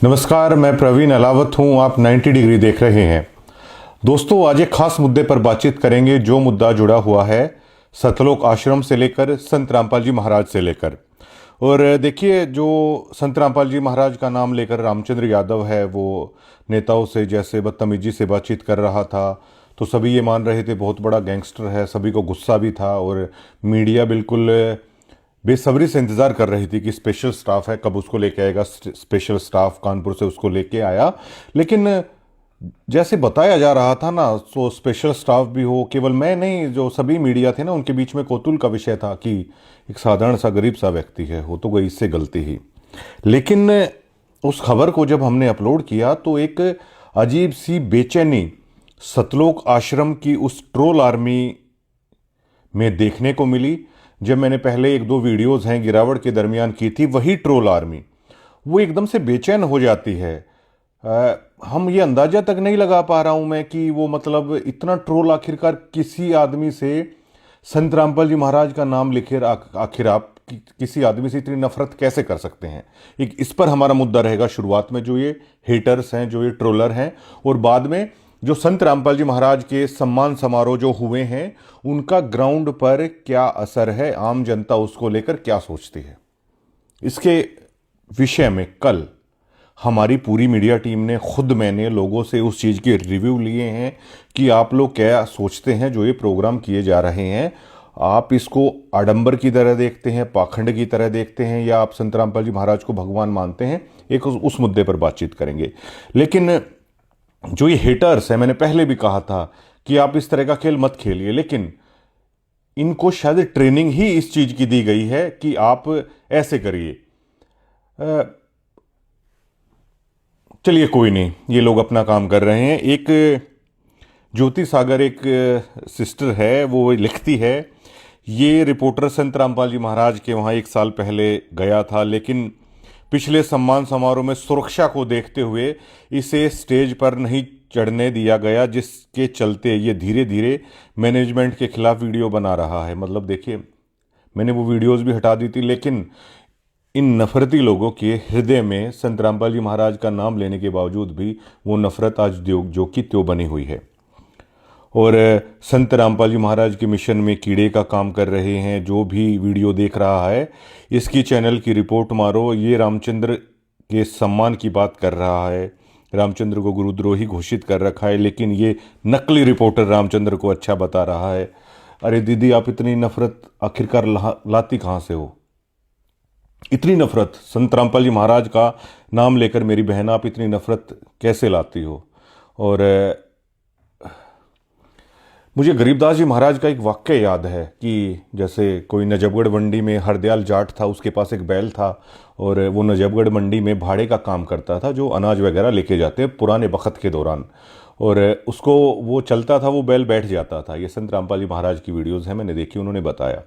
नमस्कार, मैं प्रवीण अलावत हूं। आप 90 डिग्री देख रहे हैं। दोस्तों, आज एक खास मुद्दे पर बातचीत करेंगे जो मुद्दा जुड़ा हुआ है सतलोक आश्रम से लेकर संत रामपाल जी महाराज से लेकर। और देखिए, जो संत रामपाल जी महाराज का नाम लेकर रामचंद्र यादव है वो नेताओं से जैसे बदतमीजी से बातचीत कर रहा था, तो सभी ये मान रहे थे बहुत बड़ा गैंगस्टर है। सभी को गुस्सा भी था और मीडिया बिल्कुल बेसब्री से इंतज़ार कर रही थी कि स्पेशल स्टाफ है, कब उसको लेके आएगा। स्पेशल स्टाफ कानपुर से उसको लेके आया, लेकिन जैसे बताया जा रहा था ना, तो स्पेशल स्टाफ भी हो, केवल मैं नहीं, जो सभी मीडिया थे ना, उनके बीच में कौतूहल का विषय था कि एक साधारण सा गरीब सा व्यक्ति है, हो तो गई इससे गलती ही। लेकिन उस खबर को जब हमने अपलोड किया तो एक अजीब सी बेचैनी सतलोक आश्रम की उस ट्रोल आर्मी में देखने को मिली। जब मैंने पहले एक दो वीडियोज़ हैं गिरावट के दरमियान की थी, वही ट्रोल आर्मी वो एकदम से बेचैन हो जाती है। हम ये अंदाज़ा तक नहीं लगा पा रहा हूँ मैं कि वो मतलब इतना ट्रोल आखिरकार किसी आदमी से, संत रामपाल जी महाराज का नाम लिखे आखिर आप किसी आदमी से इतनी नफरत कैसे कर सकते हैं। एक इस पर हमारा मुद्दा रहेगा शुरुआत में, जो ये हेटर्स हैं, जो ये ट्रोलर हैं, और बाद में जो संत रामपाल जी महाराज के सम्मान समारोह जो हुए हैं उनका ग्राउंड पर क्या असर है, आम जनता उसको लेकर क्या सोचती है। इसके विषय में कल हमारी पूरी मीडिया टीम ने, खुद मैंने लोगों से उस चीज़ के रिव्यू लिए हैं कि आप लोग क्या सोचते हैं जो ये प्रोग्राम किए जा रहे हैं। आप इसको आडंबर की तरह देखते हैं, पाखंड की तरह देखते हैं, या आप संत रामपाल जी महाराज को भगवान मानते हैं। एक उस मुद्दे पर बातचीत करेंगे। लेकिन जो ये हेटर्स है, मैंने पहले भी कहा था कि आप इस तरह का खेल मत खेलिए, लेकिन इनको शायद ट्रेनिंग ही इस चीज की दी गई है कि आप ऐसे करिए। चलिए कोई नहीं, ये लोग अपना काम कर रहे हैं। एक ज्योति सागर एक सिस्टर है, वो लिखती है, ये रिपोर्टर संत रामपाल जी महाराज के वहाँ एक साल पहले गया था, लेकिन पिछले सम्मान समारोह में सुरक्षा को देखते हुए इसे स्टेज पर नहीं चढ़ने दिया गया, जिसके चलते ये धीरे धीरे मैनेजमेंट के खिलाफ वीडियो बना रहा है। मतलब देखिए, मैंने वो वीडियोस भी हटा दी थी, लेकिन इन नफरती लोगों के हृदय में संत रामपाल जी महाराज का नाम लेने के बावजूद भी वो नफरत आज जो की त्यों बनी हुई है। और संत रामपाल जी महाराज के मिशन में कीड़े का काम कर रहे हैं। जो भी वीडियो देख रहा है, इसकी चैनल की रिपोर्ट मारो। ये रामचंद्र के सम्मान की बात कर रहा है, रामचंद्र को गुरुद्रोही घोषित कर रखा है, लेकिन ये नकली रिपोर्टर रामचंद्र को अच्छा बता रहा है। अरे दीदी, आप इतनी नफरत आखिरकार लाती कहाँ से हो? इतनी नफरत संत रामपाल जी महाराज का नाम लेकर, मेरी बहन, आप इतनी नफरत कैसे लाती हो? और मुझे गरीबदास जी महाराज का एक वाक्य याद है कि जैसे कोई नजफगढ़ मंडी में हरदयाल जाट था, उसके पास एक बैल था, और वो नजफगढ़ मंडी में भाड़े का काम करता था, जो अनाज वगैरह लेके जाते हैं पुराने वक्त के दौरान, और उसको वो चलता था, वो बैल बैठ जाता था। ये संत रामपाल जी महाराज की वीडियोज़ हैं, मैंने देखी, उन्होंने बताया।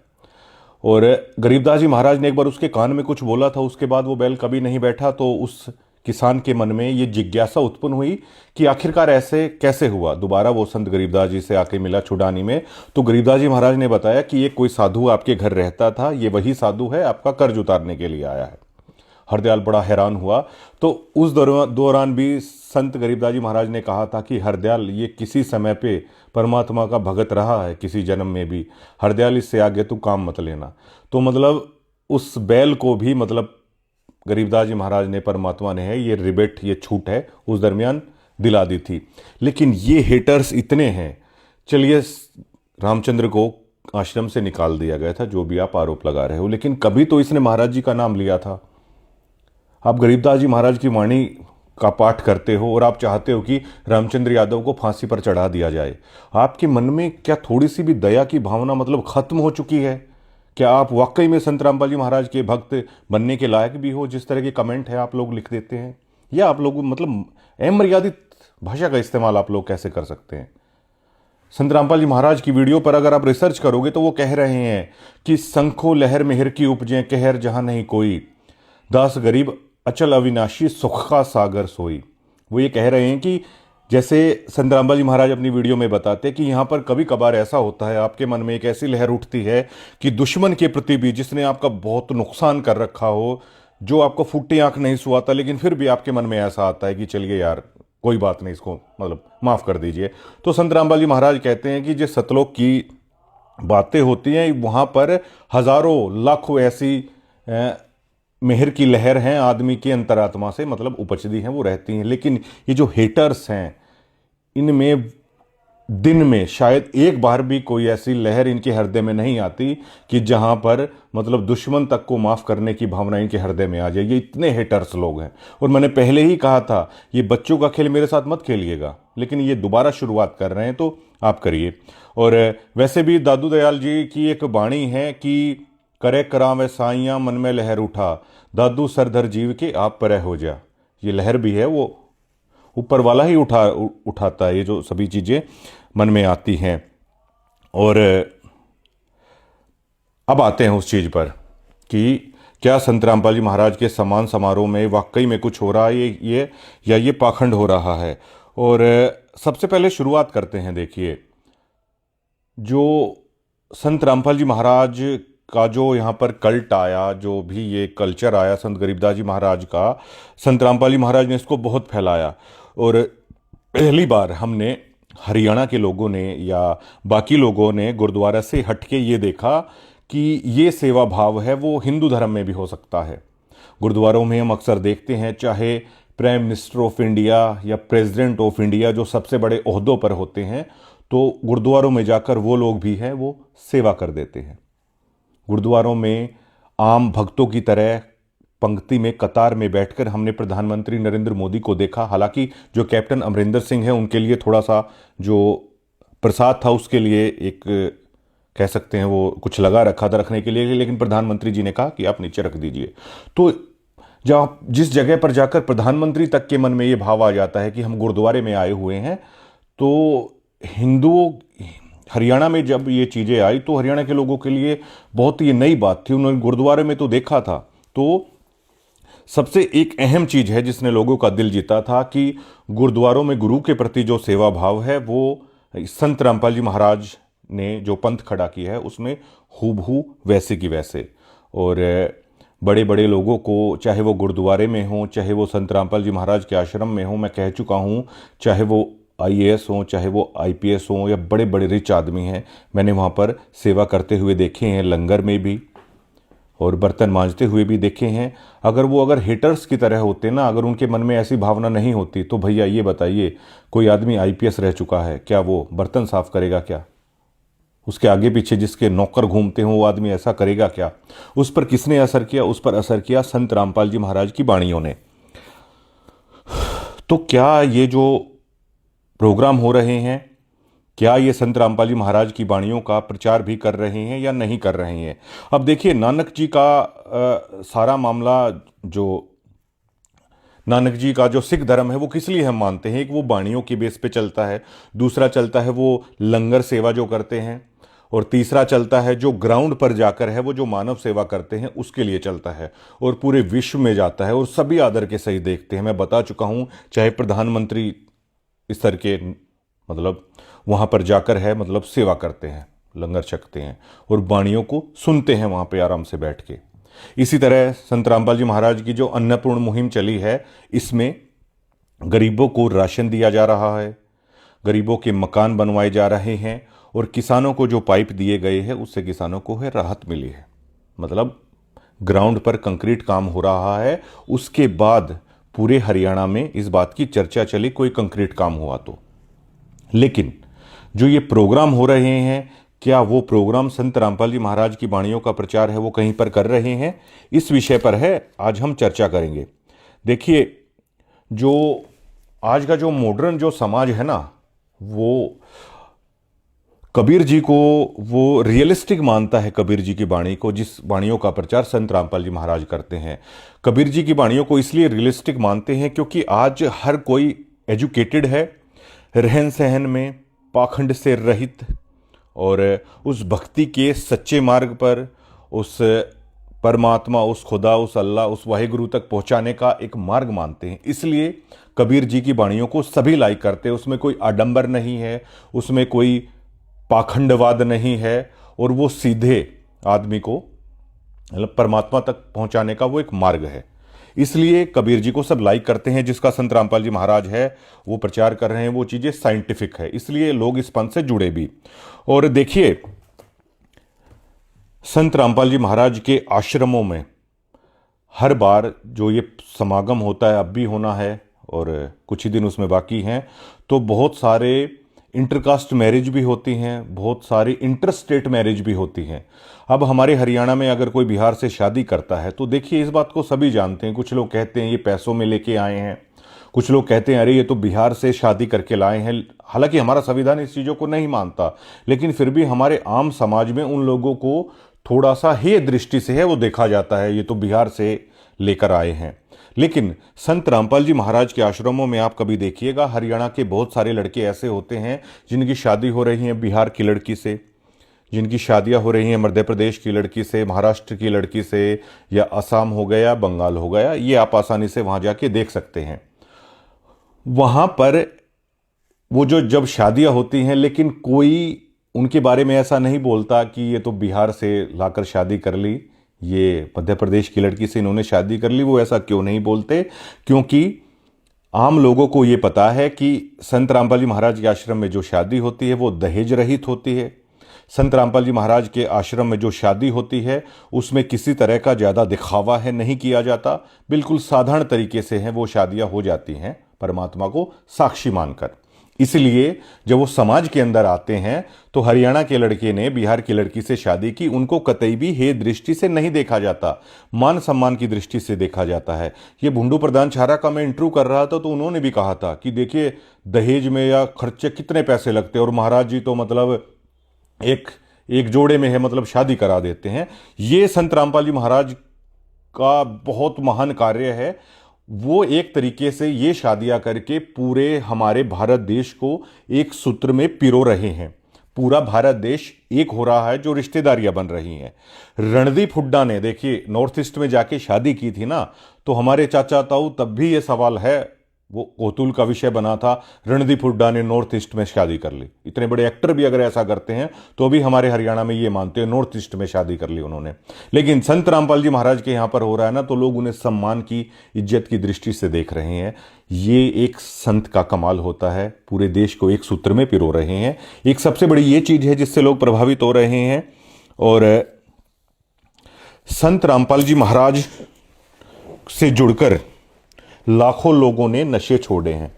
और गरीबदास जी महाराज ने एक बार उसके कान में कुछ बोला था, उसके बाद वो बैल कभी नहीं बैठा। तो उस किसान के मन में ये जिज्ञासा उत्पन्न हुई कि आखिरकार ऐसे कैसे हुआ। दोबारा वो संत गरीबदास जी से आके मिला छुड़ानी में, तो गरीबदास जी महाराज ने बताया कि ये कोई साधु आपके घर रहता था, ये वही साधु है, आपका कर्ज उतारने के लिए आया है। हरदयाल बड़ा हैरान हुआ। तो उस दौरान भी संत गरीबदास जी महाराज ने कहा था कि हरदयाल, ये किसी समय पे परमात्मा का भगत रहा है, किसी जन्म में भी। हरदयाल, इससे आगे तू काम मत लेना। तो मतलब उस बैल को भी, मतलब गरीबदास जी महाराज ने, परमात्मा ने है, ये रिबेट, ये छूट है, उस दरमियान दिला दी थी। लेकिन ये हेटर्स इतने हैं। चलिए, रामचंद्र को आश्रम से निकाल दिया गया था, जो भी आप आरोप लगा रहे हो, लेकिन कभी तो इसने महाराज जी का नाम लिया था। आप गरीबदास जी महाराज की वाणी का पाठ करते हो और आप चाहते हो कि रामचंद्र यादव को फांसी पर चढ़ा दिया जाए। आपके मन में क्या थोड़ी सी भी दया की भावना मतलब खत्म हो चुकी है? क्या आप वाकई में संत रामपाल जी महाराज के भक्त बनने के लायक भी हो? जिस तरह के कमेंट है आप लोग लिख देते हैं, या आप लोग मतलब अमर्यादित भाषा का इस्तेमाल आप लोग कैसे कर सकते हैं? संत रामपाल जी महाराज की वीडियो पर अगर आप रिसर्च करोगे तो वो कह रहे हैं कि संखो लहर मेहर की उपजे, कहर जहां नहीं कोई, दास गरीब अचल अविनाशी सुख का सागर सोई। वो ये कह रहे हैं कि जैसे संत रामपाल जी महाराज अपनी वीडियो में बताते हैं कि यहाँ पर कभी कभार ऐसा होता है, आपके मन में एक ऐसी लहर उठती है कि दुश्मन के प्रति भी, जिसने आपका बहुत नुकसान कर रखा हो, जो आपको फुट्टी आंख नहीं सुहाता, लेकिन फिर भी आपके मन में ऐसा आता है कि चलिए यार कोई बात नहीं, इसको मतलब माफ़ कर दीजिए। तो संत रामपाल जी महाराज कहते हैं कि जो सतलोक की बातें होती हैं वहाँ पर हजारों लाखों ऐसी मेहर की लहर हैं आदमी की अंतरात्मा से मतलब उपजती हैं, वो रहती हैं। लेकिन ये जो हेटर्स हैं, इनमें दिन में शायद एक बार भी कोई ऐसी लहर इनके हृदय में नहीं आती कि जहां पर मतलब दुश्मन तक को माफ करने की भावना इनके हृदय में आ जाए। ये इतने हेटर्स लोग हैं। और मैंने पहले ही कहा था ये बच्चों का खेल मेरे साथ मत खेलिएगा, लेकिन ये दोबारा शुरुआत कर रहे हैं तो आप करिए। और वैसे भी दादू दयाल जी की एक वाणी है कि करे करावे साइयां मन में लहर उठा, दादू सरधर जीव के आप पर हो जा। ये लहर भी है, वो ऊपर वाला ही उठाता है ये जो सभी चीज़ें मन में आती हैं। और अब आते हैं उस चीज़ पर कि क्या संत रामपाल जी महाराज के सम्मान समारोह में वाकई में कुछ हो रहा है ये या ये पाखंड हो रहा है। और सबसे पहले शुरुआत करते हैं। देखिए, जो संत रामपाल जी महाराज का जो यहाँ पर कल्ट आया, जो भी ये कल्चर आया संत गरीबदास जी महाराज का, संत रामपाल जी महाराज ने इसको बहुत फैलाया। और पहली बार हमने हरियाणा के लोगों ने या बाकी लोगों ने गुरुद्वारा से हटके ये देखा कि ये सेवा भाव है वो हिंदू धर्म में भी हो सकता है। गुरुद्वारों में हम अक्सर देखते हैं, चाहे प्राइम मिनिस्टर ऑफ इंडिया या प्रेसिडेंट ऑफ इंडिया जो सबसे बड़े ओहदों पर होते हैं, तो गुरुद्वारों में जाकर वो लोग भी हैं वो सेवा कर देते हैं। गुरुद्वारों में आम भक्तों की तरह पंक्ति में कतार में बैठकर हमने प्रधानमंत्री नरेंद्र मोदी को देखा। हालांकि जो कैप्टन अमरिंदर सिंह है उनके लिए थोड़ा सा जो प्रसाद था उसके लिए एक कह सकते हैं वो कुछ लगा रखा था रखने के लिए, लेकिन प्रधानमंत्री जी ने कहा कि आप नीचे रख दीजिए। तो जहाँ जिस जगह पर जाकर प्रधानमंत्री तक के मन में ये भाव आ जाता है कि हम गुरुद्वारे में आए हुए हैं, तो हिंदुओं हरियाणा में जब ये चीज़ें आई तो हरियाणा के लोगों के लिए बहुत ही नई बात थी। उन्होंने गुरुद्वारे में तो देखा था। तो सबसे एक अहम चीज़ है जिसने लोगों का दिल जीता था कि गुरुद्वारों में गुरु के प्रति जो सेवा भाव है वो संत रामपाल जी महाराज ने जो पंथ खड़ा किया है उसमें हूबहू वैसे की वैसे। और बड़े बड़े लोगों को, चाहे वो गुरुद्वारे में हों, चाहे वो संत रामपाल जी महाराज के आश्रम में हों, मैं कह चुका हूँ, चाहे वो IAS हों, चाहे वो IPS हों या बड़े बड़े रिच आदमी हैं, मैंने वहाँ पर सेवा करते हुए देखे हैं, लंगर में भी और बर्तन मांजते हुए भी देखे हैं। अगर हेटर्स की तरह होते ना, अगर उनके मन में ऐसी भावना नहीं होती तो भैया ये बताइए, कोई आदमी IPS रह चुका है, क्या वो बर्तन साफ करेगा? क्या उसके आगे पीछे जिसके नौकर घूमते हों वो आदमी ऐसा करेगा क्या? उस पर किसने असर किया? उस पर असर किया संत रामपाल जी महाराज की वाणियों ने। तो क्या ये जो प्रोग्राम हो रहे हैं, क्या ये संत रामपाल जी महाराज की वाणियों का प्रचार भी कर रहे हैं या नहीं कर रहे हैं? अब देखिए, नानक जी का सारा मामला, जो नानक जी का जो सिख धर्म है वो किस लिए हम मानते हैं? एक वो वाणियों के बेस पे चलता है, दूसरा चलता है वो लंगर सेवा जो करते हैं, और तीसरा चलता है जो ग्राउंड पर जाकर है वो जो मानव सेवा करते हैं उसके लिए चलता है, और पूरे विश्व में जाता है और सभी आदर के सही देखते हैं। मैं बता चुका हूँ, चाहे प्रधानमंत्री स्तर के मतलब वहाँ पर जाकर है मतलब सेवा करते हैं, लंगर छकते हैं और वाणियों को सुनते हैं वहाँ पे आराम से बैठ के। इसी तरह संत रामपाल जी महाराज की जो अन्नपूर्ण मुहिम चली है, इसमें गरीबों को राशन दिया जा रहा है, गरीबों के मकान बनवाए जा रहे हैं, और किसानों को जो पाइप दिए गए हैं उससे किसानों को है राहत मिली है। मतलब ग्राउंड पर कंक्रीट काम हो रहा है। उसके बाद पूरे हरियाणा में इस बात की चर्चा चली कोई कंक्रीट काम हुआ तो। लेकिन जो ये प्रोग्राम हो रहे हैं, क्या वो प्रोग्राम संत रामपाल जी महाराज की वाणियों का प्रचार है वो कहीं पर कर रहे हैं? इस विषय पर है आज हम चर्चा करेंगे। देखिए, जो आज का जो मॉडर्न जो समाज है ना, वो कबीर जी को वो रियलिस्टिक मानता है। कबीर जी की वाणी को, जिस वाणियों का प्रचार संत रामपाल जी महाराज करते हैं, कबीर जी की वाणियों को इसलिए रियलिस्टिक मानते हैं क्योंकि आज हर कोई एजुकेटेड है, रहन सहन में पाखंड से रहित, और उस भक्ति के सच्चे मार्ग पर उस परमात्मा, उस खुदा, उस अल्लाह, उस वाहिगुरु तक पहुंचाने का एक मार्ग मानते हैं। इसलिए कबीर जी की वाणियों को सभी लाइक करते हैं। उसमें कोई आडंबर नहीं है, उसमें कोई पाखंडवाद नहीं है, और वो सीधे आदमी को मतलब परमात्मा तक पहुंचाने का वो एक मार्ग है। इसलिए कबीर जी को सब लाइक करते हैं। जिसका संत रामपाल जी महाराज है वो प्रचार कर रहे हैं, वो चीज़ें साइंटिफिक है, इसलिए लोग इस पंथ से जुड़े भी। और देखिए, संत रामपाल जी महाराज के आश्रमों में हर बार जो ये समागम होता है, अब भी होना है और कुछ ही दिन उसमें बाकी हैं, तो बहुत सारे इंटरकास्ट मैरिज भी होती हैं, बहुत सारी इंटरस्टेट मैरिज भी होती हैं। अब हमारे हरियाणा में अगर कोई बिहार से शादी करता है तो देखिए, इस बात को सभी जानते हैं। कुछ लोग कहते हैं ये पैसों में लेके आए हैं, कुछ लोग कहते हैं अरे ये तो बिहार से शादी करके लाए हैं। हालांकि हमारा संविधान इस चीज़ों को नहीं मानता, लेकिन फिर भी हमारे आम समाज में उन लोगों को थोड़ा सा हेय दृष्टि से है वो देखा जाता है, ये तो बिहार से लेकर आए हैं। लेकिन संत रामपाल जी महाराज के आश्रमों में आप कभी देखिएगा, हरियाणा के बहुत सारे लड़के ऐसे होते हैं जिनकी शादी हो रही है बिहार की लड़की से, जिनकी शादियां हो रही हैं मध्य प्रदेश की लड़की से, महाराष्ट्र की लड़की से, या असम हो गया, बंगाल हो गया। ये आप आसानी से वहां जाके देख सकते हैं। वहां पर वो जो जब शादियां होती हैं, लेकिन कोई उनके बारे में ऐसा नहीं बोलता कि ये तो बिहार से लाकर शादी कर ली, ये मध्य प्रदेश की लड़की से इन्होंने शादी कर ली। वो ऐसा क्यों नहीं बोलते? क्योंकि आम लोगों को ये पता है कि संत रामपाल जी महाराज के आश्रम में जो शादी होती है वो दहेज रहित होती है। संत रामपाल जी महाराज के आश्रम में जो शादी होती है उसमें किसी तरह का ज़्यादा दिखावा है नहीं किया जाता, बिल्कुल साधारण तरीके से हैं वो शादियां हो जाती हैं परमात्मा को साक्षी मानकर। इसलिए जब वो समाज के अंदर आते हैं तो हरियाणा के लड़के ने बिहार की लड़की से शादी की, उनको कतई भी हे दृष्टि से नहीं देखा जाता, मान सम्मान की दृष्टि से देखा जाता है। ये भुंडू प्रधान छारा का मैं इंटरव्यू कर रहा था तो उन्होंने भी कहा था कि देखिए दहेज में या खर्चे कितने पैसे लगते हैं और महाराज जी तो मतलब एक एक जोड़े में है, मतलब शादी करा देते हैं। ये संत रामपाल जी महाराज का बहुत महान कार्य है। वो एक तरीके से ये शादियां करके पूरे हमारे भारत देश को एक सूत्र में पिरो रहे हैं। पूरा भारत देश एक हो रहा है, जो रिश्तेदारियां बन रही हैं। रणदीप हुड्डा ने देखिए नॉर्थ ईस्ट में जाके शादी की थी ना, तो हमारे चाचा ताऊ तब भी ये सवाल है, वो कौतूल का विषय बना था, रणदीप हुड्डा ने नॉर्थ ईस्ट में शादी कर ली। इतने बड़े एक्टर भी अगर ऐसा करते हैं तो अभी हमारे हरियाणा में ये मानते हैं नॉर्थ ईस्ट में शादी कर ली उन्होंने। लेकिन संत रामपाल जी महाराज के यहाँ पर हो रहा है ना, तो लोग उन्हें सम्मान की, इज्जत की दृष्टि से देख रहे हैं। ये एक संत का कमाल होता है, पूरे देश को एक सूत्र में पिरो रहे हैं। एक सबसे बड़ी ये चीज है जिससे लोग प्रभावित हो रहे हैं। और संत रामपाल जी महाराज से जुड़कर लाखों लोगों ने नशे छोड़े हैं।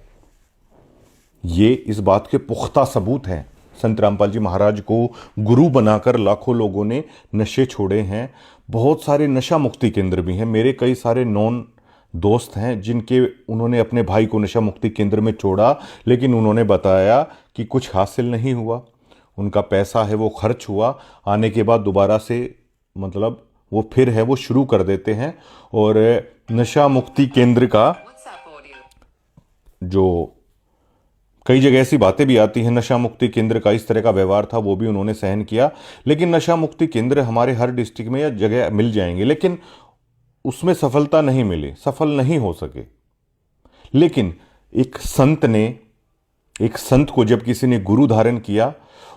ये इस बात के पुख्ता सबूत हैं। संत रामपाल जी महाराज को गुरु बनाकर लाखों लोगों ने नशे छोड़े हैं। बहुत सारे नशा मुक्ति केंद्र भी हैं। मेरे कई सारे नॉन दोस्त हैं जिनके उन्होंने अपने भाई को नशा मुक्ति केंद्र में छोड़ा, लेकिन उन्होंने बताया कि कुछ हासिल नहीं हुआ। उनका पैसा है वो खर्च हुआ, आने के बाद दोबारा से मतलब वो फिर है वो शुरू कर देते हैं। और नशा मुक्ति केंद्र का जो कई जगह ऐसी बातें भी आती हैं, नशा मुक्ति केंद्र का इस तरह का व्यवहार था, वो भी उन्होंने सहन किया। लेकिन नशा मुक्ति केंद्र हमारे हर डिस्ट्रिक्ट में या जगह मिल जाएंगे, लेकिन उसमें सफलता नहीं मिली, सफल नहीं हो सके। लेकिन एक संत को जब किसी ने गुरु धारण किया,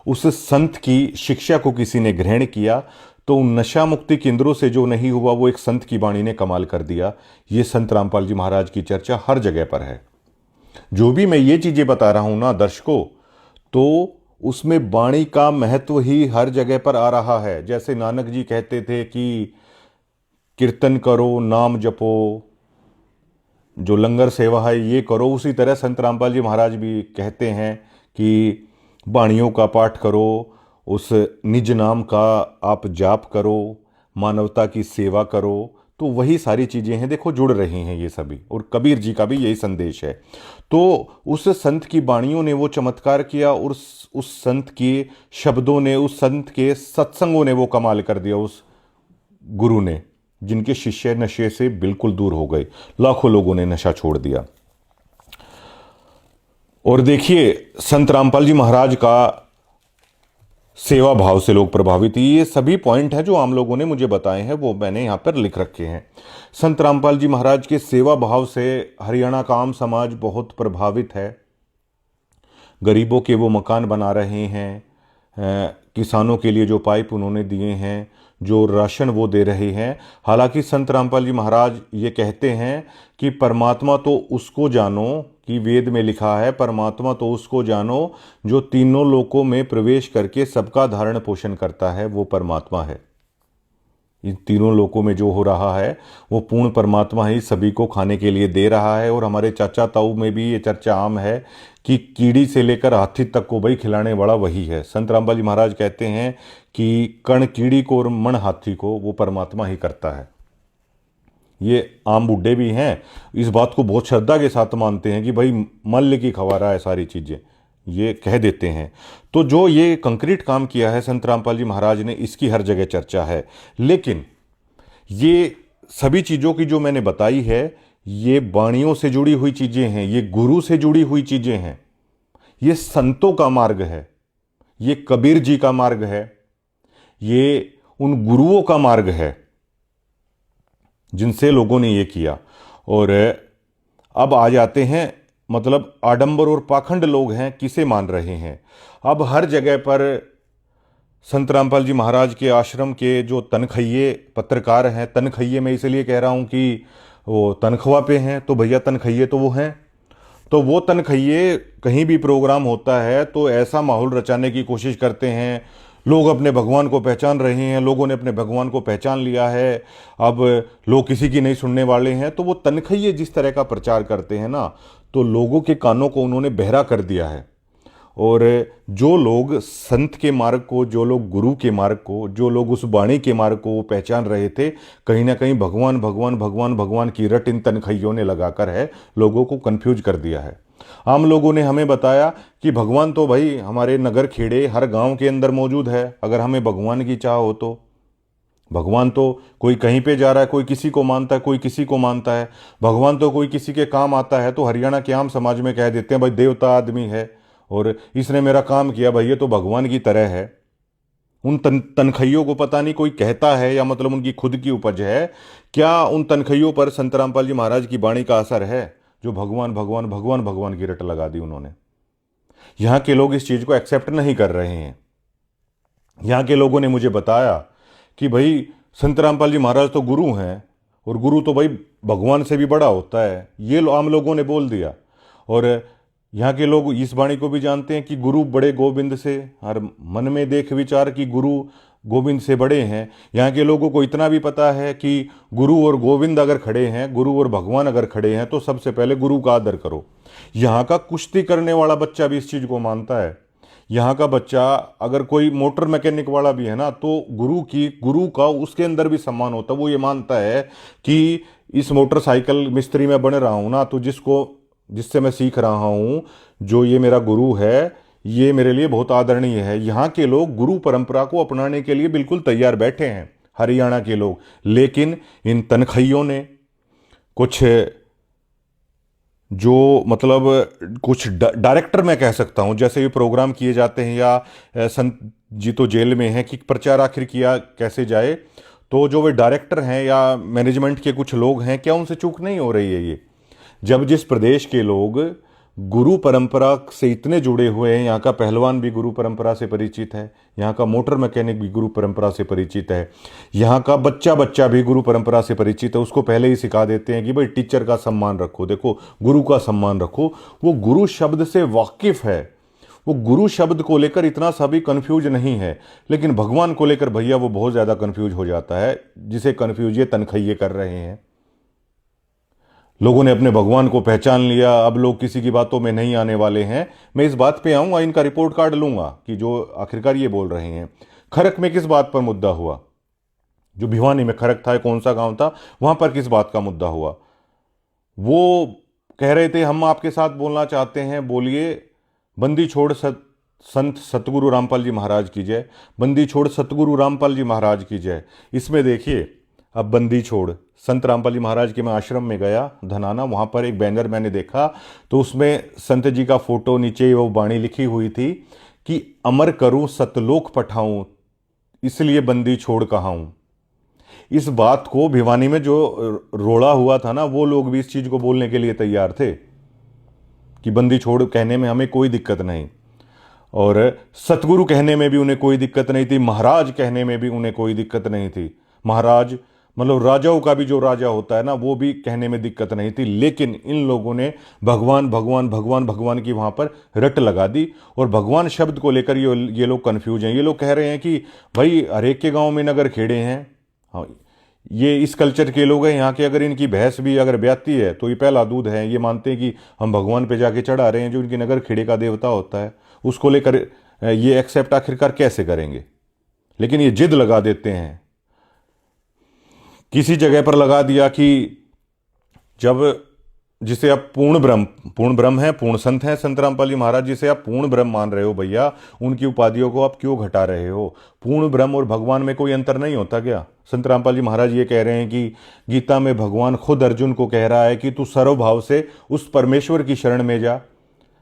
उस संत की शिक्षा को किसी ने ग्रहण किया, तो उन नशा मुक्ति केंद्रों से जो नहीं हुआ वो एक संत की वाणी ने कमाल कर दिया। ये संत रामपाल जी महाराज की चर्चा हर जगह पर है। जो भी मैं ये चीजें बता रहा हूं ना दर्शकों, तो उसमें वाणी का महत्व ही हर जगह पर आ रहा है। जैसे नानक जी कहते थे कि कीर्तन करो, नाम जपो, जो लंगर सेवा है ये करो, उसी तरह संत रामपाल जी महाराज भी कहते हैं कि वाणियों का पाठ करो, उस निज नाम का आप जाप करो, मानवता की सेवा करो। तो वही सारी चीज़ें हैं, देखो जुड़ रही हैं ये सभी। और कबीर जी का भी यही संदेश है। तो उस संत की वाणियों ने वो चमत्कार किया, और उस संत के शब्दों ने, उस संत के सत्संगों ने वो कमाल कर दिया उस गुरु ने, जिनके शिष्य नशे से बिल्कुल दूर हो गए। लाखों लोगों ने नशा छोड़ दिया। और देखिए संत रामपाल जी महाराज का सेवा भाव से लोग प्रभावित। ये सभी पॉइंट हैं जो आम लोगों ने मुझे बताए हैं, वो मैंने यहाँ पर लिख रखे हैं। संत रामपाल जी महाराज के सेवा भाव से हरियाणा का आम समाज बहुत प्रभावित है। गरीबों के वो मकान बना रहे हैं, किसानों के लिए जो पाइप उन्होंने दिए हैं, जो राशन वो दे रहे हैं। हालांकि संत रामपाल जी महाराज ये कहते हैं कि परमात्मा तो उसको जानो, कि वेद में लिखा है परमात्मा तो उसको जानो जो तीनों लोकों में प्रवेश करके सबका धारण पोषण करता है, वो परमात्मा है। इन तीनों लोकों में जो हो रहा है वो पूर्ण परमात्मा ही सभी को खाने के लिए दे रहा है। और हमारे चाचा ताऊ में भी ये चर्चा आम है कि कीड़ी से लेकर हाथी तक को भाई खिलाने वाला वही है। संत रामपाल जी महाराज कहते हैं कि कण कीड़ी को और मन हाथी को वो परमात्मा ही करता है। ये आम बुड्ढे भी हैं, इस बात को बहुत श्रद्धा के साथ मानते हैं कि भाई मल्ल की खवारा है सारी चीज़ें, ये कह देते हैं। तो जो ये कंक्रीट काम किया है संत रामपाल जी महाराज ने, इसकी हर जगह चर्चा है। लेकिन ये सभी चीज़ों की जो मैंने बताई है, ये वाणियों से जुड़ी हुई चीज़ें हैं, ये गुरु से जुड़ी हुई चीज़ें हैं, ये संतों का मार्ग है, ये कबीर जी का मार्ग है, ये उन गुरुओं का मार्ग है जिनसे लोगों ने ये किया। और अब आ जाते हैं, मतलब आडंबर और पाखंड लोग हैं किसे मान रहे हैं। अब हर जगह पर संत रामपाल जी महाराज के आश्रम के जो तनखइये पत्रकार हैं, तनखइये मैं इसलिए कह रहा हूं कि वो तनख्वाह पे हैं, तो भैया तनखइये तो वो हैं। तो वो तनखइये कहीं भी प्रोग्राम होता है तो ऐसा माहौल रचाने की कोशिश करते हैं, लोग अपने भगवान को पहचान रहे हैं, लोगों ने अपने भगवान को पहचान लिया है, अब लोग किसी की नहीं सुनने वाले हैं। तो वो तनखइये जिस तरह का प्रचार करते हैं ना, तो लोगों के कानों को उन्होंने बहरा कर दिया है। और जो लोग संत के मार्ग को, जो लोग गुरु के मार्ग को, जो लोग उस वाणी के मार्ग को पहचान रहे थे, कहीं ना कहीं भगवान भगवान भगवान भगवान की रट इन तनखइयों ने लगाकर है लोगों को कंफ्यूज कर दिया है। आम लोगों ने हमें बताया कि भगवान तो भाई हमारे नगर खेड़े हर गांव के अंदर मौजूद है। अगर हमें भगवान की चाह हो तो भगवान तो कोई कहीं पे जा रहा है, कोई किसी को मानता है, कोई किसी को मानता है। भगवान तो कोई किसी के काम आता है तो हरियाणा के आम समाज में कह देते हैं भाई देवता आदमी है और इसने मेरा काम किया, भाई ये तो भगवान की तरह है। उन तनखइयों को पता नहीं कोई कहता है या मतलब उनकी खुद की उपज है। क्या उन तनखइयों पर संत रामपाल जी महाराज की वाणी का असर है जो भगवान भगवान भगवान भगवान की रट लगा दी उन्होंने? यहां के लोग इस चीज को एक्सेप्ट नहीं कर रहे हैं। यहां के लोगों ने मुझे बताया कि भाई संत रामपाल जी महाराज तो गुरु हैं और गुरु तो भाई भगवान से भी बड़ा होता है, ये आम लोगों ने बोल दिया। और यहाँ के लोग इस वाणी को भी जानते हैं कि गुरु बड़े गोविंद से, हर मन में देख विचार कि गुरु गोविंद से बड़े हैं। यहाँ के लोगों को इतना भी पता है कि गुरु और गोविंद अगर खड़े हैं, गुरु और भगवान अगर खड़े हैं, तो सबसे पहले गुरु का आदर करो। यहाँ का कुश्ती करने वाला बच्चा भी इस चीज़ को मानता है। यहाँ का बच्चा अगर कोई मोटर मैकेनिक वाला भी है ना, तो गुरु का उसके अंदर भी सम्मान होता है। वो ये मानता है कि इस मोटरसाइकिल मिस्त्री में बन रहा हूँ ना, तो जिससे मैं सीख रहा हूँ, जो ये मेरा गुरु है, ये मेरे लिए बहुत आदरणीय है। यहाँ के लोग गुरु परंपरा को अपनाने के लिए बिल्कुल तैयार बैठे हैं, हरियाणा के लोग। लेकिन इन तनखइयों ने कुछ जो मतलब कुछ डायरेक्टर मैं कह सकता हूँ, जैसे ये प्रोग्राम किए जाते हैं या संत जी तो जेल में हैं कि प्रचार आखिर किया कैसे जाए, तो जो वे डायरेक्टर हैं या मैनेजमेंट के कुछ लोग हैं, क्या उनसे चूक नहीं हो रही है ये? जब जिस प्रदेश के लोग गुरु परंपरा से इतने जुड़े हुए हैं, यहाँ का पहलवान भी गुरु परंपरा से परिचित है, यहाँ का मोटर मैकेनिक भी गुरु परंपरा से परिचित है, यहाँ का बच्चा भी गुरु परंपरा से परिचित है, उसको पहले ही सिखा देते हैं कि भाई टीचर का सम्मान रखो, देखो गुरु का सम्मान रखो। वो गुरु शब्द से वाकिफ है, वो गुरु शब्द को लेकर इतना सा भी कन्फ्यूज नहीं है। लेकिन भगवान को लेकर भैया वो बहुत ज़्यादा कन्फ्यूज हो जाता है, जिसे कन्फ्यूज ये तनखइये कर रहे हैं। लोगों ने अपने भगवान को पहचान लिया, अब लोग किसी की बातों में नहीं आने वाले हैं। मैं इस बात पे आऊँगा, इनका रिपोर्ट कार्ड लूँगा कि जो आखिरकार ये बोल रहे हैं। खरक में किस बात पर मुद्दा हुआ? जो भिवानी में खरक था, कौन सा गांव था, वहाँ पर किस बात का मुद्दा हुआ? वो कह रहे थे हम आपके साथ बोलना चाहते हैं, बोलिए। बंदी छोड़ संत सतगुरु रामपाल जी महाराज की जय, बंदी छोड़ सतगुरु रामपाल जी महाराज की जय। इसमें देखिए, अब बंदी छोड़ संत रामपाल जी महाराज के मैं आश्रम में गया धनाना, वहाँ पर एक बैनर मैंने देखा, तो उसमें संत जी का फोटो, नीचे वो वाणी लिखी हुई थी कि अमर करूं सतलोक पठाऊं, इसलिए बंदी छोड़ कहाऊं। इस बात को भिवानी में जो रोड़ा हुआ था ना, वो लोग भी इस चीज को बोलने के लिए तैयार थे कि बंदी छोड़ कहने में हमें कोई दिक्कत नहीं। और सतगुरु कहने में भी उन्हें कोई दिक्कत नहीं थी, महाराज कहने में भी उन्हें कोई दिक्कत नहीं थी। महाराज मतलब राजाओं का भी जो राजा होता है ना, वो भी कहने में दिक्कत नहीं थी। लेकिन इन लोगों ने भगवान भगवान भगवान भगवान की वहां पर रट लगा दी, और भगवान शब्द को लेकर ये लोग कंफ्यूज हैं। ये लोग कह रहे हैं कि भाई हर एक के गांव में नगर खेड़े हैं। हाँ, ये इस कल्चर के लोग हैं यहाँ के। अगर इनकी भैंस भी अगर ब्याती है तो ये पहला दूध है। ये मानते हैं कि हम भगवान पे जाके चढ़ा रहे हैं, जो इनके नगर खेड़े का देवता होता है। उसको लेकर ये एक्सेप्ट आखिरकार कैसे करेंगे? लेकिन ये जिद लगा देते हैं। किसी जगह पर लगा दिया कि जब जिसे आप पूर्ण ब्रह्म है, पूर्ण संत हैं संत रामपाल जी महाराज, जिसे आप पूर्ण ब्रह्म मान रहे हो भैया, उनकी उपाधियों को आप क्यों घटा रहे हो? पूर्ण ब्रह्म और भगवान में कोई अंतर नहीं होता क्या? संत रामपाल जी महाराज ये कह रहे हैं कि गीता में भगवान खुद अर्जुन को कह रहा है कि तू सर्वभाव से उस परमेश्वर की शरण में जा,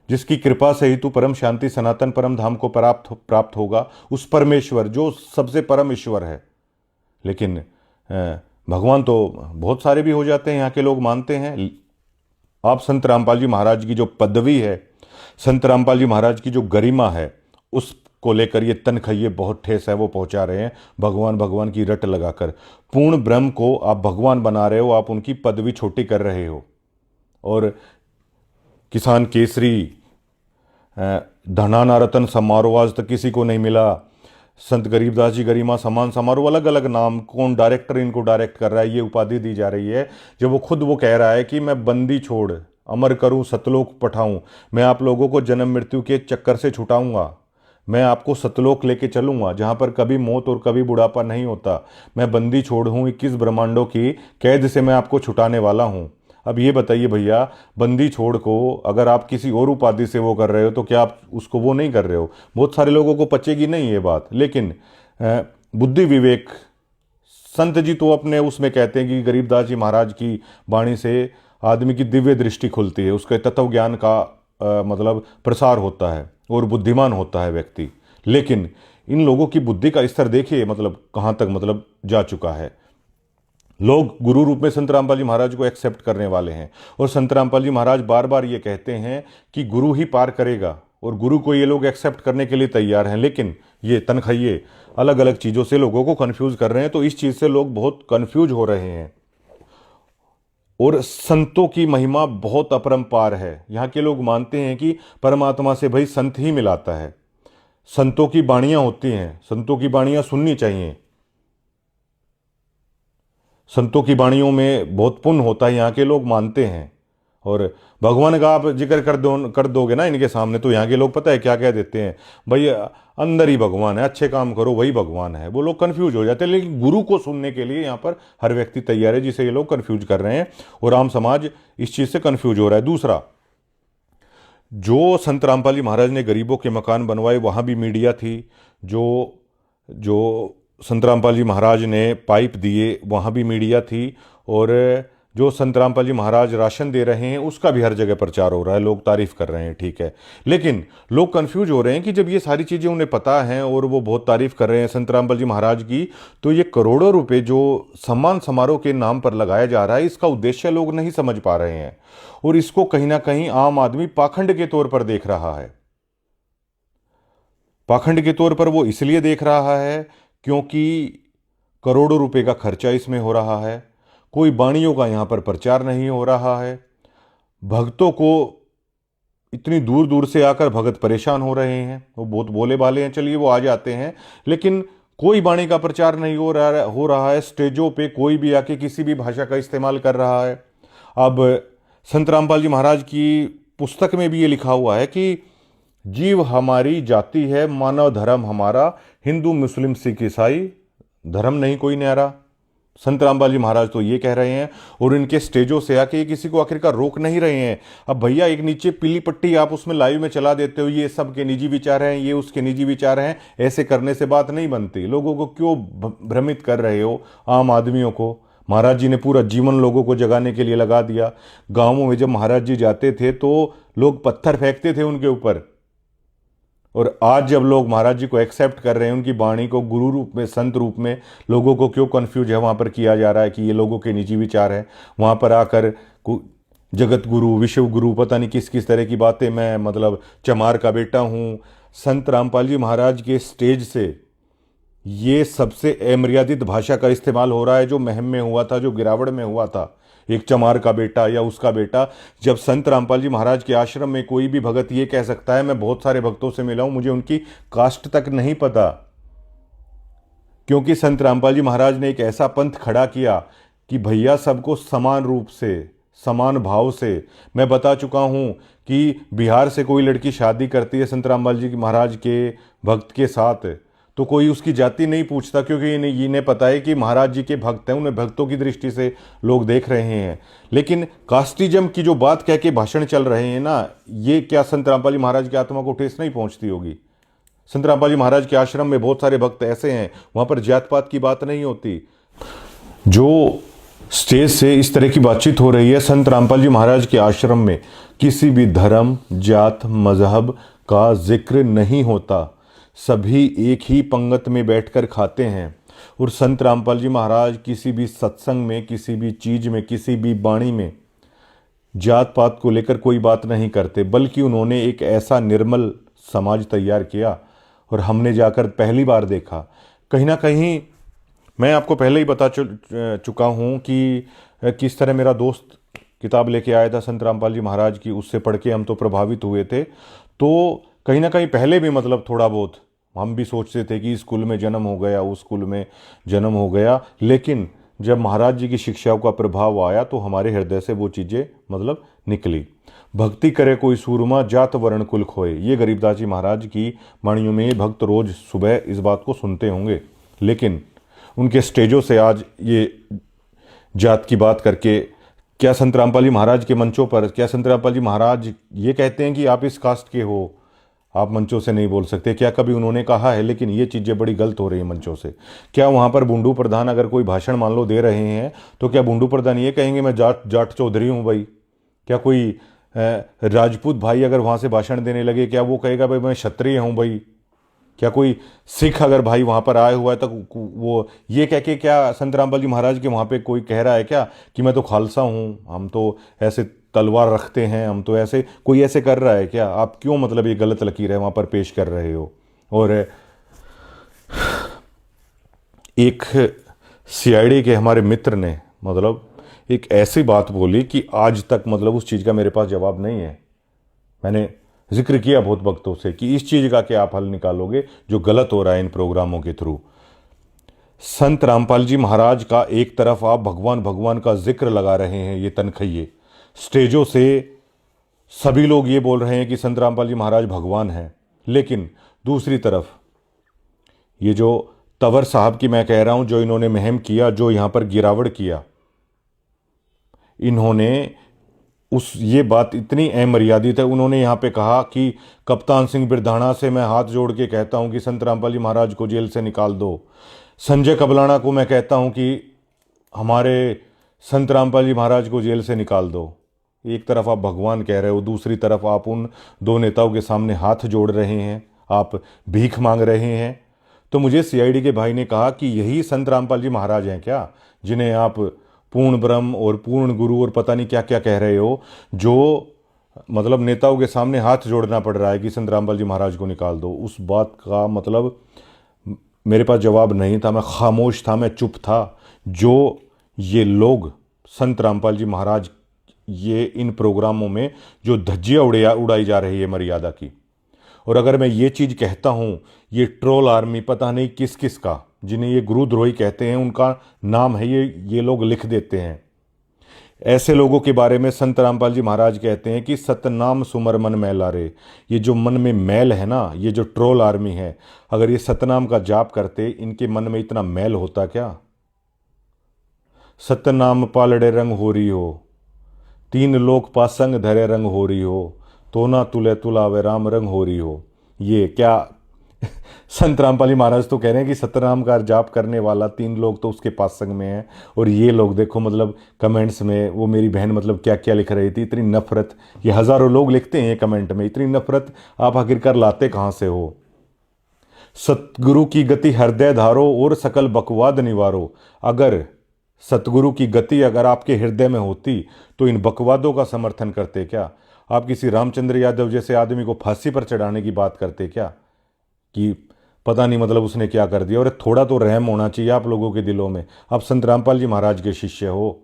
जिसकी कृपा से ही तू परम शांति सनातन परम धाम को प्राप्त होगा। उस परमेश्वर जो सबसे परम ईश्वर है। लेकिन भगवान तो बहुत सारे भी हो जाते हैं, यहाँ के लोग मानते हैं। आप संत रामपाल जी महाराज की जो पदवी है, संत रामपाल जी महाराज की जो गरिमा है, उसको लेकर ये तनखइये बहुत ठेस है वो पहुंचा रहे हैं, भगवान भगवान की रट लगाकर। पूर्ण ब्रह्म को आप भगवान बना रहे हो, आप उनकी पदवी छोटी कर रहे हो। और किसान केसरी, धनाना रतन समारोह आज तक किसी को नहीं मिला। संत गरीबदास जी गरिमा सम्मान समारोह, अलग अलग नाम, कौन डायरेक्टर इनको डायरेक्ट कर रहा है, ये उपाधि दी जा रही है। जब वो खुद वो कह रहा है कि मैं बंदी छोड़ अमर करूं सतलोक पठाऊं, मैं आप लोगों को जन्म मृत्यु के चक्कर से छुटाऊंगा, मैं आपको सतलोक लेके चलूंगा जहां पर कभी मौत और कभी बुढ़ापा नहीं होता। मैं बंदी छोड़ हूं, 21 ब्रह्मांडों की कैद से मैं आपको छुटाने वाला हूं। अब ये बताइए भैया, बंदी छोड़ को अगर आप किसी और उपाधि से वो कर रहे हो तो क्या आप उसको वो नहीं कर रहे हो? बहुत सारे लोगों को पचेगी नहीं ये बात। लेकिन बुद्धि विवेक संत जी तो अपने उसमें कहते हैं कि गरीबदास जी महाराज की वाणी से आदमी की दिव्य दृष्टि खुलती है, उसके तत्व ज्ञान का मतलब प्रसार होता है और बुद्धिमान होता है व्यक्ति। लेकिन इन लोगों की बुद्धि का स्तर देखिए मतलब कहाँ तक मतलब जा चुका है। लोग गुरु रूप में संत रामपाल जी महाराज को एक्सेप्ट करने वाले हैं, और संत रामपाल जी महाराज बार बार ये कहते हैं कि गुरु ही पार करेगा, और गुरु को ये लोग एक्सेप्ट करने के लिए तैयार हैं। लेकिन ये तनखइये अलग अलग चीज़ों से लोगों को कंफ्यूज कर रहे हैं, तो इस चीज़ से लोग बहुत कंफ्यूज हो रहे हैं। और संतों की महिमा बहुत अपरंपार है। यहाँ के लोग मानते हैं कि परमात्मा से भाई संत ही मिलाता है, संतों की बाणियाँ होती हैं, संतों की बाणियाँ सुननी चाहिए, संतों की वाणियों में बहुत पुण्य होता है, यहाँ के लोग मानते हैं। और भगवान का आप जिक्र कर दोगे ना इनके सामने, तो यहाँ के लोग पता है क्या कह देते हैं, भाई अंदर ही भगवान है, अच्छे काम करो वही भगवान है। वो लोग कंफ्यूज हो जाते हैं। लेकिन गुरु को सुनने के लिए यहाँ पर हर व्यक्ति तैयार है, जिसे ये लोग कंफ्यूज कर रहे हैं, और आम समाज इस चीज़ से कंफ्यूज हो रहा है। दूसरा, जो संत रामपाल जी महाराज ने गरीबों के मकान बनवाए, वहाँ भी मीडिया थी। जो संत रामपाल जी महाराज ने पाइप दिए, वहाँ भी मीडिया थी। और जो संत रामपाल जी महाराज राशन दे रहे हैं, उसका भी हर जगह प्रचार हो रहा है, लोग तारीफ कर रहे हैं, ठीक है। लेकिन लोग कंफ्यूज हो रहे हैं कि जब ये सारी चीज़ें उन्हें पता हैं और वो बहुत तारीफ कर रहे हैं संत रामपाल जी महाराज की, तो ये करोड़ों रुपए जो सम्मान समारोह के नाम पर लगाया जा रहा है, इसका उद्देश्य लोग नहीं समझ पा रहे हैं। और इसको कहीं ना कहीं आम आदमी पाखंड के तौर पर देख रहा है। पाखंड के तौर पर वो इसलिए देख रहा है क्योंकि करोड़ों रुपए का खर्चा इसमें हो रहा है, कोई बाणियों का यहाँ पर प्रचार नहीं हो रहा है, भक्तों को इतनी दूर दूर से आकर भगत परेशान हो रहे हैं। वो बहुत भोले भाले हैं, चलिए वो आ जाते हैं, लेकिन कोई बाणी का प्रचार नहीं हो रहा है। स्टेजों पे कोई भी आके किसी भी भाषा का इस्तेमाल कर रहा है। अब संत रामपाल जी महाराज की पुस्तक में भी ये लिखा हुआ है कि जीव हमारी जाति है, मानव धर्म हमारा, हिंदू मुस्लिम सिख ईसाई, धर्म नहीं कोई न्यारा। संत रामपाल जी महाराज तो ये कह रहे हैं, और इनके स्टेजों से आके किसी को आखिरकार रोक नहीं रहे हैं। अब भैया एक नीचे पीली पट्टी आप उसमें लाइव में चला देते हो, ये सबके निजी विचार हैं, ये उसके निजी विचार हैं, ऐसे करने से बात नहीं बनती। लोगों को क्यों भ्रमित कर रहे हो, आम आदमियों को? महाराज जी ने पूरा जीवन लोगों को जगाने के लिए लगा दिया। गाँवों में जब महाराज जी जाते थे तो लोग पत्थर फेंकते थे उनके ऊपर, और आज जब लोग महाराज जी को एक्सेप्ट कर रहे हैं, उनकी वाणी को गुरु रूप में, संत रूप में, लोगों को क्यों कंफ्यूज है वहाँ पर किया जा रहा है कि ये लोगों के निजी विचार हैं। वहाँ पर आकर जगत गुरु, विश्व गुरु, पता नहीं किस किस तरह की बातें, मैं मतलब चमार का बेटा हूँ, संत रामपाल जी महाराज के स्टेज से ये सबसे अमर्यादित भाषा का इस्तेमाल हो रहा है, जो महम में हुआ था, जो गिरावड़ में हुआ था। एक चमार का बेटा या उसका बेटा, जब संत रामपाल जी महाराज के आश्रम में कोई भी भगत ये कह सकता है, मैं बहुत सारे भक्तों से मिला हूं, मुझे उनकी कास्ट तक नहीं पता, क्योंकि संत रामपाल जी महाराज ने एक ऐसा पंथ खड़ा किया कि भैया सबको समान रूप से, समान भाव से। मैं बता चुका हूं कि बिहार से कोई लड़की शादी करती है संत रामपाल जी महाराज के भक्त के साथ, तो कोई उसकी जाति नहीं पूछता, क्योंकि इन्हें पता है कि महाराज जी के भक्त हैं, उन्हें भक्तों की दृष्टि से लोग देख रहे हैं। लेकिन कास्टिज्म की जो बात कह के भाषण चल रहे हैं ना, ये क्या संत रामपाल जी महाराज की आत्मा को ठेस नहीं पहुंचती होगी? संत रामपाल जी महाराज के आश्रम में बहुत सारे भक्त ऐसे हैं, वहां पर जात पात की बात नहीं होती। जो स्टेज से इस तरह की बातचीत हो रही है, संत रामपाल जी महाराज के आश्रम में किसी भी धर्म, जात, मजहब का जिक्र नहीं होता। सभी एक ही पंगत में बैठकर खाते हैं। और संत रामपाल जी महाराज किसी भी सत्संग में, किसी भी चीज में, किसी भी वाणी में जात पात को लेकर कोई बात नहीं करते, बल्कि उन्होंने एक ऐसा निर्मल समाज तैयार किया। और हमने जाकर पहली बार देखा, कहीं ना कहीं मैं आपको पहले ही बता चुका हूँ कि किस तरह मेरा दोस्त किताब लेके आया था संत रामपाल जी महाराज की, उससे पढ़ के हम तो प्रभावित हुए थे। तो कहीं ना कहीं पहले भी मतलब थोड़ा बहुत हम भी सोचते थे कि इस स्कूल में जन्म हो गया, उस स्कूल में जन्म हो गया, लेकिन जब महाराज जी की शिक्षाओं का प्रभाव आया तो हमारे हृदय से वो चीज़ें मतलब निकली। भक्ति करे कोई सूरमा, जात वर्ण कुल खोए, ये गरीबदास जी महाराज की वाणियों में भक्त रोज सुबह इस बात को सुनते होंगे। लेकिन उनके स्टेजों से आज ये जात की बात करके, क्या संत रामपाल जी महाराज के मंचों पर, क्या संत रामपाल जी महाराज ये कहते हैं कि आप इस कास्ट के हो, आप मंचों से नहीं बोल सकते? क्या कभी उन्होंने कहा है? लेकिन ये चीज़ें बड़ी गलत हो रही हैं मंचों से। क्या वहाँ पर बुंडू प्रधान अगर कोई भाषण मान लो दे रहे हैं, तो क्या बुंडू प्रधान ये कहेंगे मैं जाट चौधरी हूँ भाई? क्या कोई राजपूत भाई अगर वहाँ से भाषण देने लगे, क्या वो कहेगा भाई मैं क्षत्रिय हूँ भाई? क्या कोई सिख अगर भाई वहाँ पर आया हुआ है तो वो ये कह के, क्या संत रामपाल जी महाराज के वहाँ पे कोई कह रहा है क्या कि मैं तो खालसा हूँ, हम तो ऐसे तलवार रखते हैं, हम तो ऐसे, कोई ऐसे कर रहा है क्या? आप क्यों मतलब ये गलत लकीर है वहाँ पर पेश कर रहे हो? और एक सीआईडी के हमारे मित्र ने मतलब एक ऐसी बात बोली कि आज तक मतलब उस चीज़ का मेरे पास जवाब नहीं है। मैंने जिक्र किया बहुत वक्तों से कि इस चीज़ का क्या आप हल निकालोगे जो गलत हो रहा है इन प्रोग्रामों के थ्रू। संत रामपाल जी महाराज का एक तरफ आप भगवान भगवान का जिक्र लगा रहे हैं, ये तनखइये स्टेजों से सभी लोग ये बोल रहे हैं कि संत रामपाल जी महाराज भगवान हैं, लेकिन दूसरी तरफ ये जो तंवर साहब की मैं कह रहा हूं, जो इन्होंने महम किया, जो यहां पर गिरावड़ किया, इन्होंने ये बात इतनी अमर्यादित है। उन्होंने यहाँ पे कहा कि कप्तान सिंह बिरधाना से मैं हाथ जोड़ के कहता हूँ कि संत रामपाल जी महाराज को जेल से निकाल दो। संजय कबलाना को मैं कहता हूँ कि हमारे संत रामपाल जी महाराज को जेल से निकाल दो। एक तरफ आप भगवान कह रहे हो, दूसरी तरफ आप उन दो नेताओं के सामने हाथ जोड़ रहे हैं, आप भीख मांग रहे हैं। तो मुझे सीआईडी के भाई ने कहा कि यही संत रामपाल जी महाराज हैं क्या, जिन्हें आप पूर्ण ब्रह्म और पूर्ण गुरु और पता नहीं क्या क्या कह रहे हो, जो मतलब नेताओं के सामने हाथ जोड़ना पड़ रहा है कि संत रामपाल जी महाराज को निकाल दो। उस बात का मतलब मेरे पास जवाब नहीं था, मैं खामोश था, मैं चुप था। जो ये लोग संत रामपाल जी महाराज, ये इन प्रोग्रामों में जो धज्जियाँ उड़ाई जा रही है मर्यादा की, और अगर मैं ये चीज़ कहता हूँ, ये ट्रोल आर्मी पता नहीं किस किस का, जिन्हें ये गुरुद्रोही कहते हैं, उनका नाम है ये लोग लिख देते हैं। ऐसे लोगों के बारे में संत रामपाल जी महाराज कहते हैं कि सतनाम सुमर मन मैला रे। ये जो मन में मैल है ना, ये जो ट्रोल आर्मी है, अगर ये सतनाम का जाप करते, इनके मन में इतना मैल होता क्या? सतनाम पालड़े रंग हो रही हो, तीन लोक पासंग धरे रंग हो रही हो, तो ना तुले तुलावे राम रंग हो रही हो। ये क्या संत रामपाल जी महाराज तो कह रहे हैं कि सतनाम का जाप करने वाला तीन लोग तो उसके पास संग में है। और ये लोग देखो मतलब कमेंट्स में वो मेरी बहन मतलब क्या क्या लिख रही थी, इतनी नफरत। ये हजारों लोग लिखते हैं कमेंट में, इतनी नफरत आप आखिरकार लाते कहाँ से हो? सतगुरु की गति हृदय धारो और सकल बकवाद निवारो। अगर सतगुरु की गति अगर आपके हृदय में होती तो इन बकवादों का समर्थन करते क्या? आप किसी रामचंद्र यादव जैसे आदमी को फांसी पर चढ़ाने की बात करते क्या, कि पता नहीं मतलब उसने क्या कर दिया। और थोड़ा तो रहम होना चाहिए आप लोगों के दिलों में। आप संत रामपाल जी महाराज के शिष्य हो,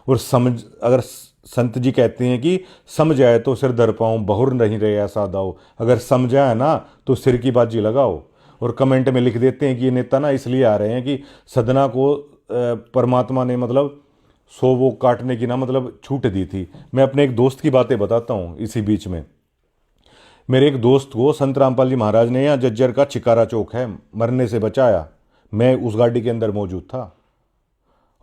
और समझ, अगर संत जी कहते हैं कि समझ आए तो सिर धर पाऊँ, बहुर नहीं रहे ऐसा दाओ, अगर समझा है ना तो सिर की बाजी लगाओ। और कमेंट में लिख देते हैं कि ये नेता ना इसलिए आ रहे हैं कि सदना को परमात्मा ने मतलब सो वो काटने की ना मतलब छूट दी थी। मैं अपने एक दोस्त की बातें बताता हूँ इसी बीच में। मेरे एक दोस्त को संत रामपाल जी महाराज ने, यहाँ जज्जर का चिकारा चौक है, मरने से बचाया। मैं उस गाड़ी के अंदर मौजूद था,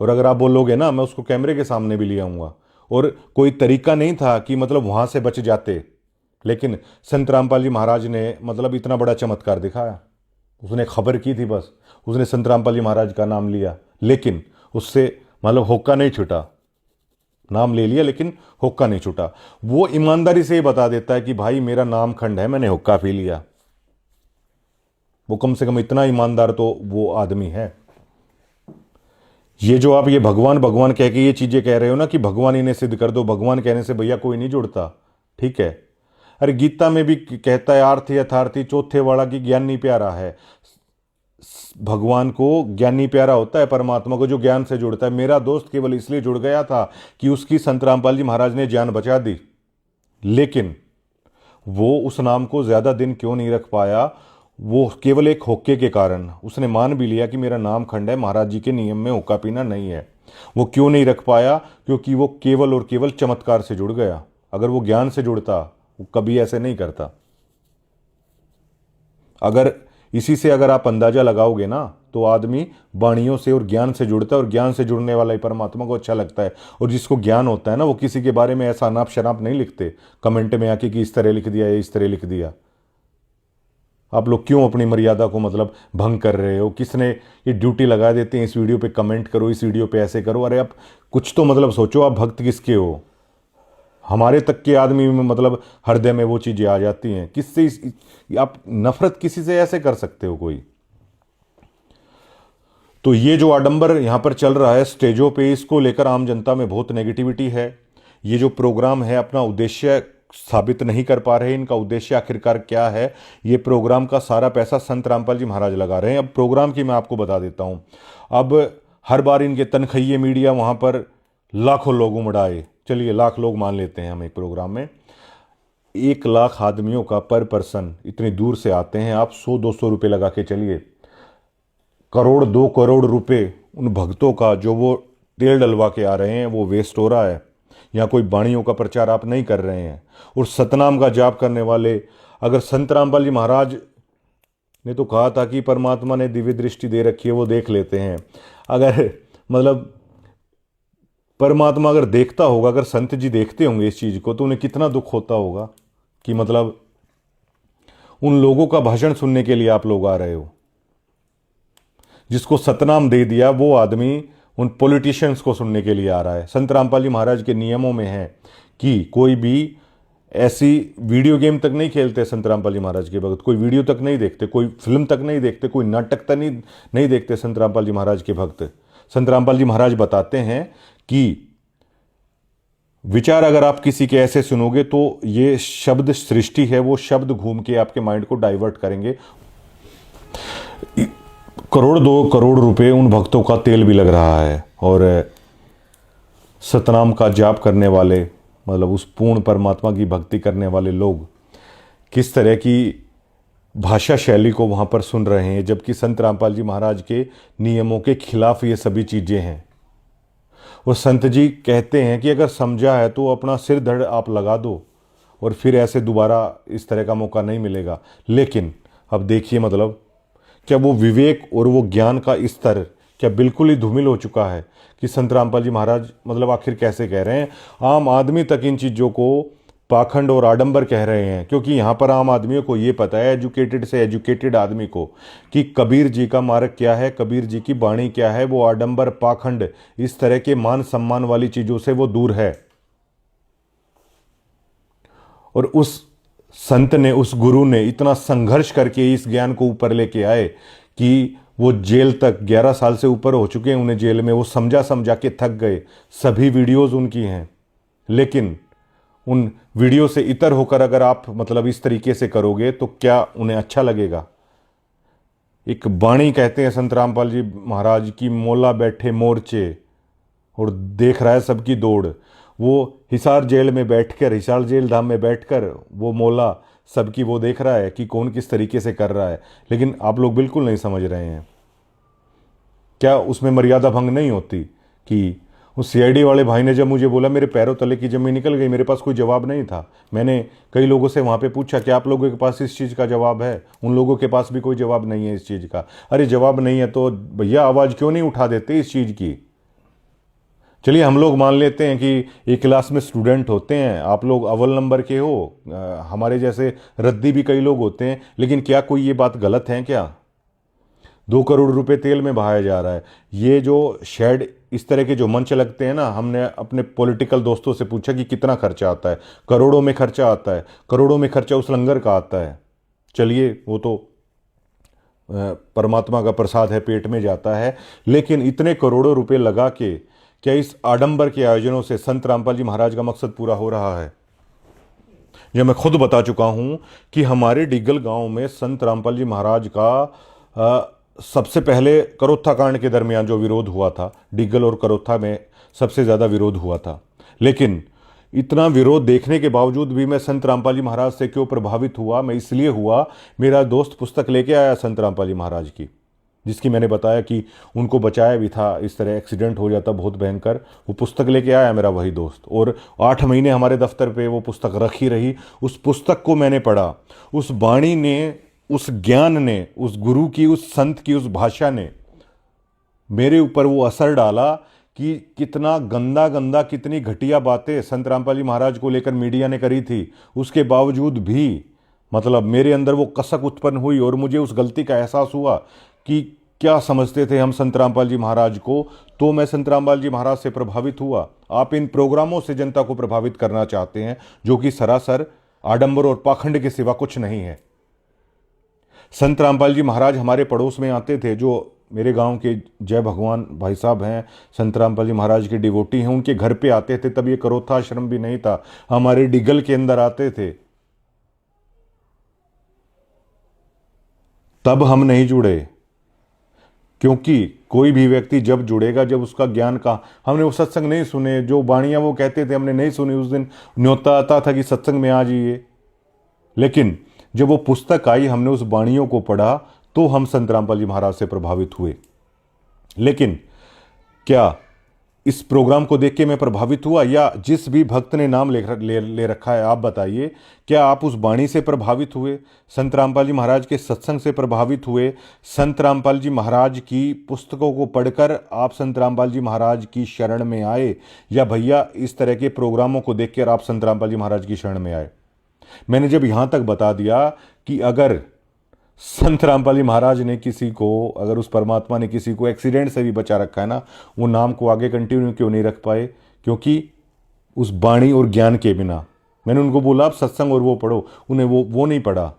और अगर आप बोलोगे ना मैं उसको कैमरे के सामने भी ले आऊँगा। और कोई तरीका नहीं था कि मतलब वहाँ से बच जाते, लेकिन संत रामपाल जी महाराज ने मतलब इतना बड़ा चमत्कार दिखाया। उसने खबर की थी, बस उसने संत रामपाल जी महाराज का नाम लिया, लेकिन उससे मतलब होक्का नहीं छूटा। नाम ले लिया लेकिन हुक्का नहीं छूटा। वो ईमानदारी से ही बता देता है कि भाई मेरा नाम खंड है, मैंने हुक्का पी लिया। वो कम से कम इतना ईमानदार तो वो आदमी है। ये जो आप ये भगवान भगवान कह के ये चीजें कह रहे हो ना कि भगवान इन्हें सिद्ध कर दो, भगवान कहने से भैया कोई नहीं जुड़ता, ठीक है। अरे गीता में भी कहता है आर्थी यथार्थी चौथे वाला की ज्ञानी प्यारा है। भगवान को ज्ञानी प्यारा होता है, परमात्मा को जो ज्ञान से जुड़ता है। मेरा दोस्त केवल इसलिए जुड़ गया था कि उसकी संत रामपाल जी महाराज ने जान बचा दी, लेकिन वो उस नाम को ज्यादा दिन क्यों नहीं रख पाया, वो केवल एक होक्के के कारण। उसने मान भी लिया कि मेरा नाम खंड है, महाराज जी के नियम में हुक्का पीना नहीं है। वो क्यों नहीं रख पाया, क्योंकि वो केवल और केवल चमत्कार से जुड़ गया। अगर वो ज्ञान से जुड़ता वो कभी ऐसे नहीं करता। अगर इसी से अगर आप अंदाजा लगाओगे ना तो आदमी वाणियों से और ज्ञान से जुड़ता है, और ज्ञान से जुड़ने वाला ही परमात्मा को अच्छा लगता है। और जिसको ज्ञान होता है ना वो किसी के बारे में ऐसा अनाप शनाप नहीं लिखते कमेंट में आके कि इस तरह लिख दिया या इस तरह लिख दिया। आप लोग क्यों अपनी मर्यादा को मतलब भंग कर रहे हो? किसने ये ड्यूटी लगा देते हैं इस वीडियो पे कमेंट करो, इस वीडियो पे ऐसे करो। अरे आप कुछ तो मतलब सोचो, आप भक्त किसके हो? हमारे तक के आदमी में मतलब हृदय में वो चीजें आ जाती हैं। किससे आप नफरत किसी से ऐसे कर सकते हो कोई? तो ये जो आडंबर यहां पर चल रहा है स्टेजों पे, इसको लेकर आम जनता में बहुत नेगेटिविटी है। ये जो प्रोग्राम है अपना उद्देश्य साबित नहीं कर पा रहे। इनका उद्देश्य आखिरकार क्या है? ये प्रोग्राम का सारा पैसा संत रामपाल जी महाराज लगा रहे हैं। अब प्रोग्राम की मैं आपको बता देता हूं। अब हर बार इनके तनखैये मीडिया वहां पर लाखों लोग उमड़ाए, चलिए लाख लोग मान लेते हैं हम एक प्रोग्राम में। 1 लाख आदमियों का पर पर्सन इतनी दूर से आते हैं। आप 100-200 रुपये लगा के चलिए, करोड़ 2 करोड़ रुपए उन भक्तों का जो वो तेल डलवा के आ रहे हैं वो वेस्ट हो रहा है। यहाँ कोई वाणियों का प्रचार आप नहीं कर रहे हैं। और सतनाम का जाप करने वाले, अगर संत रामपाल जी महाराज ने तो कहा था कि परमात्मा ने दिव्य दृष्टि दे रखी है, वो देख लेते हैं। अगर मतलब परमात्मा अगर देखता होगा, अगर संत जी देखते होंगे इस चीज को, तो उन्हें कितना दुख होता होगा कि मतलब उन लोगों का भाषण सुनने के लिए आप लोग आ रहे हो। जिसको सतनाम दे दिया वो आदमी उन पॉलिटिशियंस को सुनने के लिए आ रहा है। संत रामपाल जी महाराज के नियमों में है कि कोई भी ऐसी वीडियो गेम तक नहीं खेलते संत रामपाल जी महाराज के भक्त, कोई वीडियो तक नहीं देखते, कोई फिल्म तक नहीं देखते, कोई नाटक तक नहीं देखते संत रामपाल जी महाराज के भक्त। संत रामपाल जी महाराज बताते हैं कि विचार अगर आप किसी के ऐसे सुनोगे तो ये शब्द सृष्टि है, वो शब्द घूम के आपके माइंड को डाइवर्ट करेंगे। करोड़ 2 करोड़ रुपए उन भक्तों का तेल भी लग रहा है। और सतनाम का जाप करने वाले, मतलब उस पूर्ण परमात्मा की भक्ति करने वाले लोग किस तरह की भाषा शैली को वहां पर सुन रहे हैं, जबकि संत रामपाल जी महाराज के नियमों के खिलाफ ये सभी चीजें हैं। और संत जी कहते हैं कि अगर समझा है तो अपना सिर धड़ आप लगा दो, और फिर ऐसे दोबारा इस तरह का मौका नहीं मिलेगा। लेकिन अब देखिए मतलब क्या वो विवेक और वो ज्ञान का स्तर क्या बिल्कुल ही धूमिल हो चुका है कि संत रामपाल जी महाराज मतलब आखिर कैसे कह रहे हैं? आम आदमी तक इन चीज़ों को पाखंड और आडंबर कह रहे हैं, क्योंकि यहाँ पर आम आदमियों को ये पता है, एजुकेटेड से एजुकेटेड आदमी को, कि कबीर जी का मार्ग क्या है, कबीर जी की वाणी क्या है। वो आडंबर, पाखंड, इस तरह के मान सम्मान वाली चीज़ों से वो दूर है। और उस संत ने, उस गुरु ने इतना संघर्ष करके इस ज्ञान को ऊपर लेके आए कि वो जेल तक 11 साल से ऊपर हो चुके हैं उन्हें जेल में। वो समझा समझा के थक गए। सभी वीडियोस उनकी हैं, लेकिन उन वीडियो से इतर होकर अगर आप मतलब इस तरीके से करोगे तो क्या उन्हें अच्छा लगेगा? एक बाणी कहते हैं संत रामपाल जी महाराज की, मोला बैठे मोर्चे और देख रहा है सबकी दौड़। वो हिसार जेल में बैठकर, हिसार जेल धाम में बैठकर वो मोला सबकी वो देख रहा है कि कौन किस तरीके से कर रहा है, लेकिन आप लोग बिल्कुल नहीं समझ रहे हैं। क्या उसमें मर्यादा भंग नहीं होती? कि उस सीआईडी वाले भाई ने जब मुझे बोला, मेरे पैरों तले की जमीन निकल गई, मेरे पास कोई जवाब नहीं था। मैंने कई लोगों से वहाँ पे पूछा कि आप लोगों के पास इस चीज़ का जवाब है? उन लोगों के पास भी कोई जवाब नहीं है इस चीज़ का। अरे जवाब नहीं है तो भैया आवाज़ क्यों नहीं उठा देते इस चीज़ की? चलिए हम लोग मान लेते हैं कि एक क्लास में स्टूडेंट होते हैं, आप लोग अव्वल नंबर के हो, हमारे जैसे रद्दी भी कई लोग होते हैं, लेकिन क्या कोई ये बात गलत है क्या? 2 करोड़ रुपए तेल में बहाया जा रहा है। ये जो शेड, इस तरह के जो मंच लगते हैं ना, हमने अपने पॉलिटिकल दोस्तों से पूछा कि कितना खर्चा आता है। करोड़ों में खर्चा आता है, करोड़ों में खर्चा उस लंगर का आता है। चलिए वो तो परमात्मा का प्रसाद है, पेट में जाता है, लेकिन इतने करोड़ों रुपए लगा के क्या इस आडंबर के आयोजनों से संत रामपाल जी महाराज का मकसद पूरा हो रहा है? यह मैं खुद बता चुका हूं कि हमारे डिग्गल गांव में संत रामपाल जी महाराज का सबसे पहले करोत्था कांड के दरमियान जो विरोध हुआ था, डिग्गल और करोत्था में सबसे ज़्यादा विरोध हुआ था। लेकिन इतना विरोध देखने के बावजूद भी मैं संत रामपाल जी महाराज से क्यों प्रभावित हुआ? मैं इसलिए हुआ, मेरा दोस्त पुस्तक लेके आया संत रामपाल जी महाराज की, जिसकी मैंने बताया कि उनको बचाया भी था, इस तरह एक्सीडेंट हो जाता बहुत भयंकर। वो पुस्तक लेके आया मेरा वही दोस्त, और 8 महीने हमारे दफ्तर पे वो पुस्तक रखी रही। उस पुस्तक को मैंने पढ़ा, उस वाणी ने, उस ज्ञान ने, उस गुरु की, उस संत की, उस भाषा ने मेरे ऊपर वो असर डाला कि कितना गंदा गंदा, कितनी घटिया बातें संत रामपाल जी महाराज को लेकर मीडिया ने करी थी। उसके बावजूद भी मतलब मेरे अंदर वो कसक उत्पन्न हुई और मुझे उस गलती का एहसास हुआ कि क्या समझते थे हम संत रामपाल जी महाराज को। तो मैं संत रामपाल जी महाराज से प्रभावित हुआ। आप इन प्रोग्रामों से जनता को प्रभावित करना चाहते हैं, जो कि सरासर आडंबर और पाखंड के सिवा कुछ नहीं है। संत रामपाल जी महाराज हमारे पड़ोस में आते थे, जो मेरे गांव के जय भगवान भाई साहब हैं, संत रामपाल जी महाराज के डिवोटी हैं, उनके घर पे आते थे। तब ये करोत्था आश्रम भी नहीं था, हमारे डिगल के अंदर आते थे। तब हम नहीं जुड़े, क्योंकि कोई भी व्यक्ति जब जुड़ेगा, जब उसका ज्ञान का, हमने वो सत्संग नहीं सुने, जो बाणियां वो कहते थे हमने नहीं सुनी। उस दिन न्योता आता था कि सत्संग में आ जाइए, लेकिन जब वो पुस्तक आई, हमने उस बाणियों को पढ़ा, तो हम संत रामपाल जी महाराज से प्रभावित हुए। लेकिन क्या इस प्रोग्राम को देख के मैं प्रभावित हुआ, या जिस भी भक्त ने नाम ले रखा है, आप बताइए, क्या आप उस बाणी से प्रभावित हुए? संत रामपाल जी महाराज के सत्संग से प्रभावित हुए? संत रामपाल जी महाराज की पुस्तकों को पढ़कर आप संत रामपाल जी महाराज की शरण में आए, या भैया इस तरह के प्रोग्रामों को देखकर आप संत रामपाल जी महाराज की शरण में आए? मैंने जब यहां तक बता दिया कि अगर संत रामपाल जी महाराज ने किसी को, अगर उस परमात्मा ने किसी को एक्सीडेंट से भी बचा रखा है ना, वो नाम को आगे कंटिन्यू क्यों नहीं रख पाए? क्योंकि उस बाणी और ज्ञान के बिना, मैंने उनको बोला आप सत्संग और वो पढ़ो, उन्हें वो नहीं पढ़ा।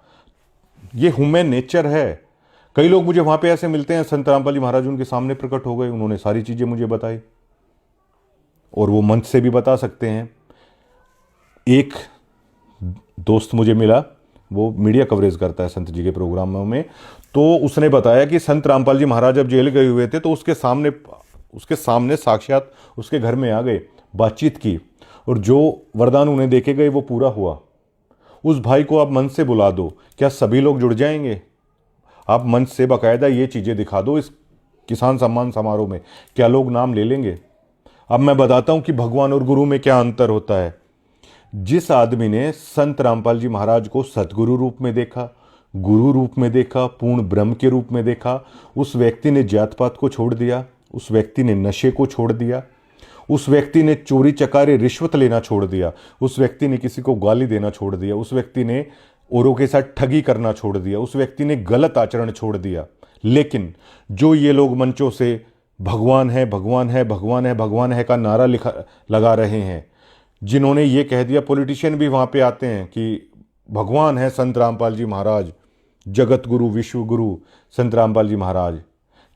ये ह्यूमन नेचर है। कई लोग मुझे वहां पे ऐसे मिलते हैं, संत रामपाल जी महाराज उनके सामने प्रकट हो गए, उन्होंने सारी चीजें मुझे बताई, और वो मंच से भी बता सकते हैं। एक दोस्त मुझे मिला, वो मीडिया कवरेज करता है संत जी के प्रोग्रामों में, तो उसने बताया कि संत रामपाल जी महाराज जब जेल गए हुए थे तो उसके सामने साक्षात उसके घर में आ गए, बातचीत की, और जो वरदान उन्हें देखे गए वो पूरा हुआ। उस भाई को आप मंच से बुला दो, क्या सभी लोग जुड़ जाएंगे? आप मंच से बाकायदा ये चीज़ें दिखा दो इस किसान सम्मान समारोह में, क्या लोग नाम ले लेंगे? अब मैं बताता हूं कि भगवान और गुरु में क्या अंतर होता है। जिस आदमी ने संत रामपाल जी महाराज को सतगुरु रूप में देखा, गुरु रूप में देखा, पूर्ण ब्रह्म के रूप में देखा, उस व्यक्ति ने जात पात को छोड़ दिया, उस व्यक्ति ने नशे को छोड़ दिया, उस व्यक्ति ने चोरी चकारी रिश्वत लेना छोड़ दिया, उस व्यक्ति ने किसी को गाली देना छोड़ दिया, उस व्यक्ति ने औरों के साथ ठगी करना छोड़ दिया, उस व्यक्ति ने गलत आचरण छोड़ दिया। लेकिन जो ये लोग मंचों से भगवान है, भगवान है, भगवान है, भगवान है का नारा लगा रहे हैं, जिन्होंने ये कह दिया, पॉलिटिशियन भी वहाँ पे आते हैं कि भगवान है संत रामपाल जी महाराज, जगत गुरु, विश्व गुरु संत रामपाल जी महाराज,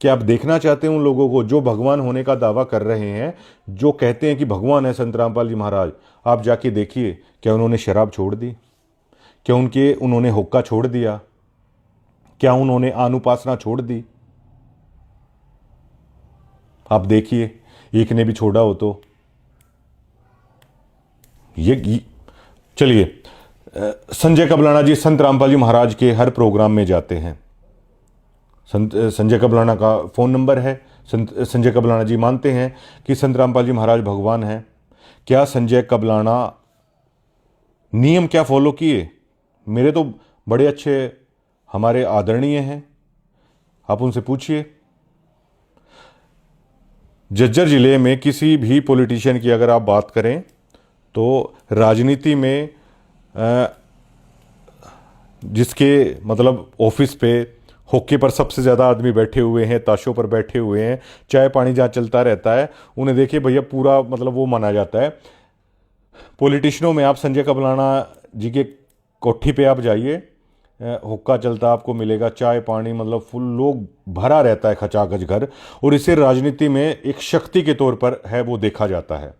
क्या आप देखना चाहते हैं उन लोगों को जो भगवान होने का दावा कर रहे हैं, जो कहते हैं कि भगवान है संत रामपाल जी महाराज? आप जाके देखिए, क्या उन्होंने शराब छोड़ दी? क्या उन्होंने हुक्का छोड़ दिया? क्या उन्होंने अनुपासना छोड़ दी? आप देखिए, एक ने भी छोड़ा हो तो ये चलिए, संजय कबलाना जी संत रामपाल जी महाराज के हर प्रोग्राम में जाते हैं। संजय कबलाना का फ़ोन नंबर है। संजय कबलाना जी मानते हैं कि संत रामपाल जी महाराज भगवान हैं। क्या संजय कबलाना नियम क्या फॉलो किए? मेरे तो बड़े अच्छे हमारे आदरणीय हैं, आप उनसे पूछिए। झज्जर जिले में किसी भी पॉलिटिशियन की अगर आप बात करें तो राजनीति में जिसके मतलब ऑफिस पे होके पर सबसे ज़्यादा आदमी बैठे हुए हैं, ताशों पर बैठे हुए हैं, चाय पानी जहाँ चलता रहता है, उन्हें देखिए भैया पूरा मतलब वो माना जाता है। पॉलिटिशियनों में आप संजय कबलाना जी के कोठी पे आप जाइए, हुक्का चलता आपको मिलेगा, चाय पानी मतलब फुल लोग भरा रहता है खचाखच घर, और इसे राजनीति में एक शक्ति के तौर पर है वो देखा जाता है।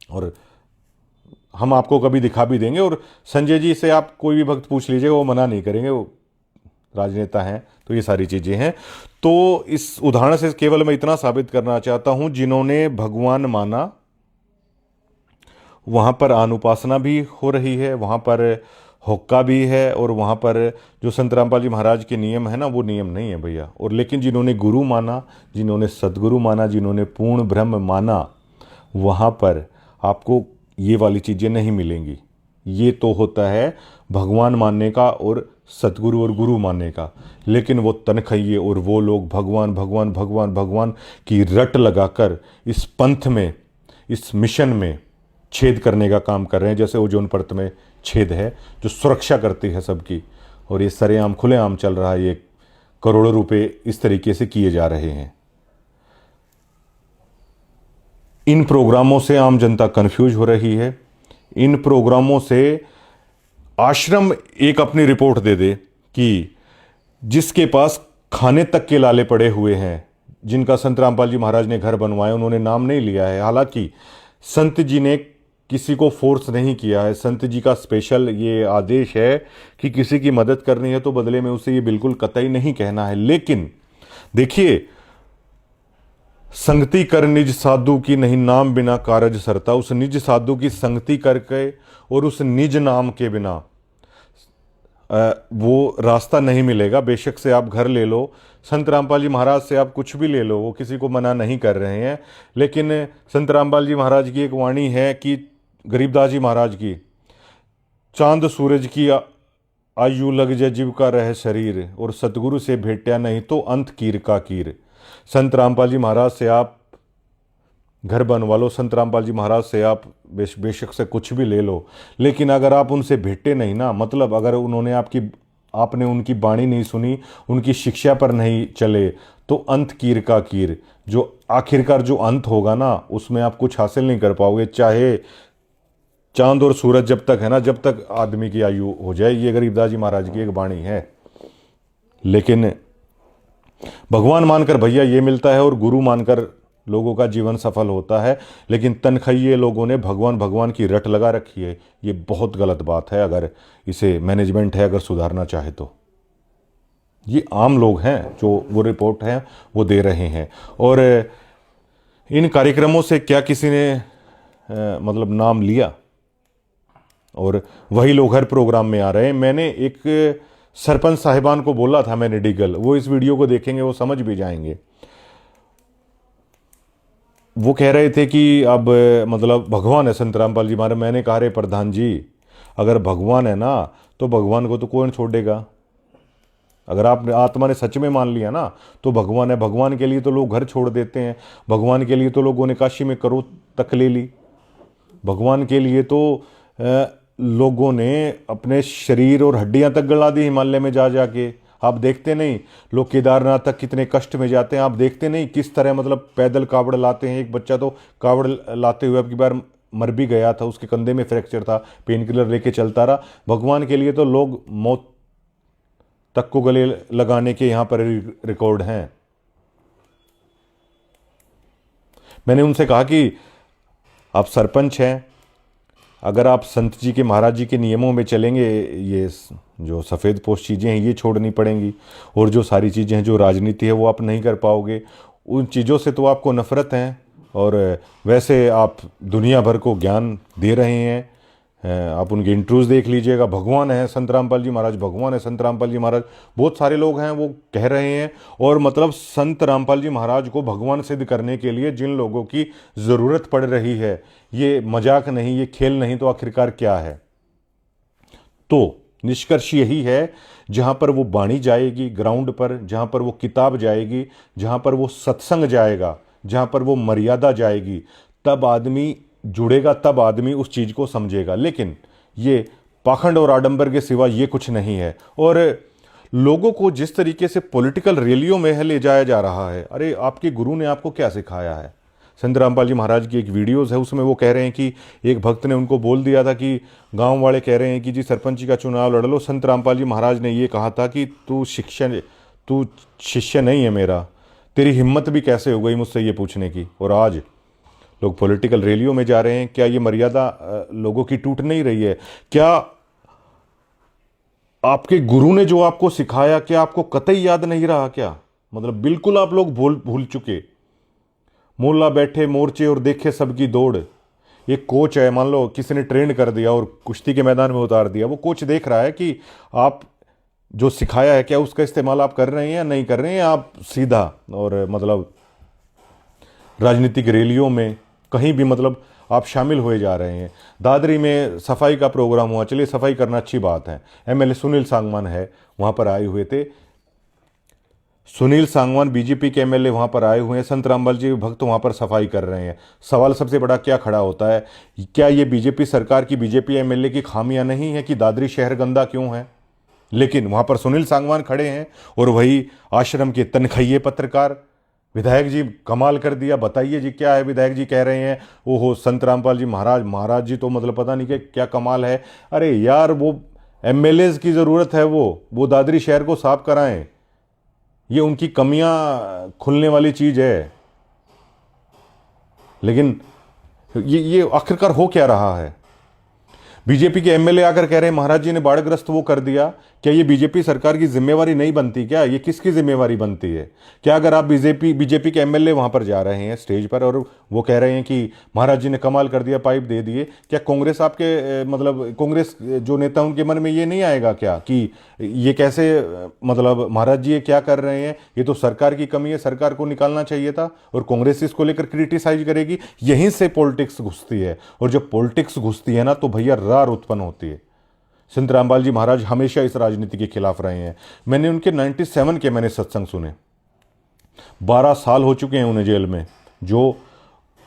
और हम आपको कभी दिखा भी देंगे, और संजय जी से आप कोई भी भक्त पूछ लीजिएगा वो मना नहीं करेंगे, वो राजनेता हैं। तो ये सारी चीज़ें हैं। तो इस उदाहरण से केवल मैं इतना साबित करना चाहता हूं, जिन्होंने भगवान माना वहाँ पर अनुपासना भी हो रही है, वहाँ पर हुक्का भी है, और वहाँ पर जो संत रामपाल जी महाराज के नियम है ना, वो नियम नहीं है भैया। और लेकिन जिन्होंने गुरु माना, जिन्होंने सदगुरु माना, जिन्होंने पूर्ण ब्रह्म माना, वहाँ पर आपको ये वाली चीज़ें नहीं मिलेंगी। ये तो होता है भगवान मानने का और सतगुरु और गुरु मानने का। लेकिन वो तनखइये और वो लोग भगवान भगवान भगवान भगवान की रट लगाकर इस पंथ में, इस मिशन में छेद करने का काम कर रहे हैं। जैसे ओजोन परत में छेद है जो सुरक्षा करती है सबकी, और ये सरेआम खुलेआम चल रहा है। ये करोड़ों रुपए इस तरीके से किए जा रहे हैं। इन प्रोग्रामों से आम जनता कंफ्यूज हो रही है। इन प्रोग्रामों से आश्रम एक अपनी रिपोर्ट दे दे कि जिसके पास खाने तक के लाले पड़े हुए हैं, जिनका संत रामपाल जी महाराज ने घर बनवाया, उन्होंने नाम नहीं लिया है। हालांकि संत जी ने किसी को फोर्स नहीं किया है। संत जी का स्पेशल ये आदेश है कि किसी की मदद करनी है तो बदले में उसे ये बिल्कुल कतई नहीं कहना है। लेकिन देखिए, संगति कर निज साधु की, नहीं नाम बिना कारज सरता। उस निज साधु की संगति करके और उस निज नाम के बिना वो रास्ता नहीं मिलेगा। बेशक से आप घर ले लो, संत रामपाल जी महाराज से आप कुछ भी ले लो, वो किसी को मना नहीं कर रहे हैं। लेकिन संत रामपाल जी महाराज की एक वाणी है कि गरीबदास जी महाराज की, चांद सूरज की आयु लग जाए जीव का रह शरीर, और सतगुरु से भेंटा नहीं तो अंत कीर का कीर। संत रामपाल जी महाराज से आप घर बनवा लो, संत रामपाल जी महाराज से आप बेशक से कुछ भी ले लो, लेकिन अगर आप उनसे भेंटे नहीं ना, मतलब अगर उन्होंने आपने उनकी बाणी नहीं सुनी, उनकी शिक्षा पर नहीं चले, तो अंत कीर का कीर, जो आखिरकार जो अंत होगा ना, उसमें आप कुछ हासिल नहीं कर पाओगे। चाहे चांद और सूरज जब तक है ना, जब तक आदमी की आयु हो जाए। ये गरीबदास जी महाराज की एक बाणी है। लेकिन भगवान मानकर भैया ये मिलता है और गुरु मानकर लोगों का जीवन सफल होता है। लेकिन तनखइये लोगों ने भगवान भगवान की रट लगा रखी है। ये बहुत गलत बात है। अगर इसे मैनेजमेंट है अगर सुधारना चाहे तो, ये आम लोग हैं जो वो रिपोर्ट है वो दे रहे हैं। और इन कार्यक्रमों से क्या किसी ने मतलब नाम लिया, और वही लोग हर प्रोग्राम में आ रहे हैं। मैंने एक सरपंच साहिबान को बोला था, मैंने डिगल, वो इस वीडियो को देखेंगे वो समझ भी जाएंगे। वो कह रहे थे कि अब मतलब भगवान है संत रामपाल जी महाराज। मैंने कहा रे प्रधान जी, अगर भगवान है ना तो भगवान को तो कौन छोड़ेगा। अगर आपने आत्मा ने सच में मान लिया ना तो भगवान है। भगवान के लिए तो लोग घर छोड़ देते हैं, भगवान के लिए तो लोगों ने काशी में करोड़ तक ले ली, भगवान के लिए तो लोगों ने अपने शरीर और हड्डियां तक गला दी हिमालय में जा जाके। आप देखते नहीं लोग केदारनाथ तक कितने कष्ट में जाते हैं। आप देखते नहीं किस तरह मतलब पैदल कावड़ लाते हैं। एक बच्चा तो कावड़ लाते हुए अब की बार मर भी गया था, उसके कंधे में फ्रैक्चर था, पेन किलर लेके चलता रहा। भगवान के लिए तो लोग मौत तक को गले लगाने के यहाँ पर रिकॉर्ड हैं। मैंने उनसे कहा कि आप सरपंच हैं, अगर आप संत जी के महाराज जी के नियमों में चलेंगे, ये जो सफ़ेद पोश चीज़ें हैं ये छोड़नी पड़ेंगी, और जो सारी चीज़ें हैं जो राजनीति है वो आप नहीं कर पाओगे। उन चीज़ों से तो आपको नफ़रत है, और वैसे आप दुनिया भर को ज्ञान दे रहे हैं। आप उनके इंटरव्यूज़ देख लीजिएगा, भगवान है संत रामपाल जी महाराज, भगवान है संत रामपाल जी महाराज। बहुत सारे लोग हैं वो कह रहे हैं, और मतलब संत रामपाल जी महाराज को भगवान सिद्ध करने के लिए जिन लोगों की ज़रूरत पड़ रही है, ये मजाक नहीं, ये खेल नहीं, तो आखिरकार क्या है। तो निष्कर्ष यही है, जहाँ पर वो बाणी जाएगी ग्राउंड पर, जहाँ पर वो किताब जाएगी, जहाँ पर वो सत्संग जाएगा, जहाँ पर वो मर्यादा जाएगी, तब आदमी जुड़ेगा, तब आदमी उस चीज़ को समझेगा। लेकिन ये पाखंड और आडंबर के सिवा ये कुछ नहीं है। और लोगों को जिस तरीके से पॉलिटिकल रैलियों में ले जाया जा रहा है, अरे आपके गुरु ने आपको क्या सिखाया है। संत रामपाल जी महाराज की एक वीडियोज़ है, उसमें वो कह रहे हैं कि एक भक्त ने उनको बोल दिया था कि गांव वाले कह रहे हैं कि जी सरपंच का चुनाव लड़ लो। संत रामपाल जी महाराज ने ये कहा था कि तू शिष्य नहीं है मेरा, तेरी हिम्मत भी कैसे हो गई मुझसे ये पूछने की। और आज लोग पॉलिटिकल रैलियों में जा रहे हैं। क्या ये मर्यादा लोगों की टूट नहीं रही है? क्या आपके गुरु ने जो आपको सिखाया क्या आपको कतई याद नहीं रहा क्या? मतलब बिल्कुल आप लोग भूल चुके। मोल्ला बैठे मोर्चे और देखे सबकी दौड़। एक कोच है, मान लो किसी ने ट्रेंड कर दिया और कुश्ती के मैदान में उतार दिया, वो कोच देख रहा है कि आप जो सिखाया है क्या उसका इस्तेमाल आप कर रहे हैं या नहीं कर रहे हैं। आप सीधा और मतलब राजनीतिक रैलियों में कहीं भी मतलब आप शामिल हुए जा रहे हैं। दादरी में सफाई का प्रोग्राम हुआ, चलिए सफाई करना अच्छी बात है। एमएलए सुनील सांगवान है वहाँ पर आए हुए थे, सुनील सांगवान बीजेपी के एमएलए वहाँ पर आए हुए हैं, संत रामपाल जी भक्त वहाँ पर सफाई कर रहे हैं। सवाल सबसे बड़ा क्या खड़ा होता है, क्या ये बीजेपी सरकार की, बीजेपी एमएलए की खामियां नहीं है कि दादरी शहर गंदा क्यों है? लेकिन वहाँ पर सुनील सांगवान खड़े हैं और वही आश्रम के तनखैये पत्रकार, विधायक जी कमाल कर दिया, बताइए जी क्या है। विधायक जी कह रहे हैं ओहो संत रामपाल जी महाराज जी तो मतलब पता नहीं क्या कमाल है। अरे यार वो एमएलए की ज़रूरत है, वो दादरी शहर को साफ कराएं, ये उनकी कमियां खुलने वाली चीज़ है। लेकिन ये आखिरकार हो क्या रहा है? बीजेपी के एमएलए आकर कह रहे हैं महाराज जी ने बाढ़ग्रस्त वो कर दिया। क्या ये बीजेपी सरकार की जिम्मेवारी नहीं बनती क्या? ये किसकी जिम्मेवारी बनती है? क्या अगर आप बीजेपी के एमएलए वहां पर जा रहे हैं स्टेज पर और वो कह रहे हैं कि महाराज जी ने कमाल कर दिया, पाइप दे दिए, क्या कांग्रेस आपके मतलब कांग्रेस जो नेता उनके मन में ये नहीं आएगा क्या कि ये कैसे मतलब महाराज जी ये क्या कर रहे हैं, ये तो सरकार की कमी है, सरकार को निकालना चाहिए था। और कांग्रेस इसको लेकर क्रिटिसाइज करेगी। यहीं से पॉलिटिक्स घुसती है, और जब पॉलिटिक्स घुसती है ना तो भैया रार उत्पन्न होती है। संत रामपाल जी महाराज हमेशा इस राजनीति के खिलाफ रहे हैं। मैंने उनके 97 के मैंने सत्संग सुने, 12 साल हो चुके हैं उन्हें जेल में। जो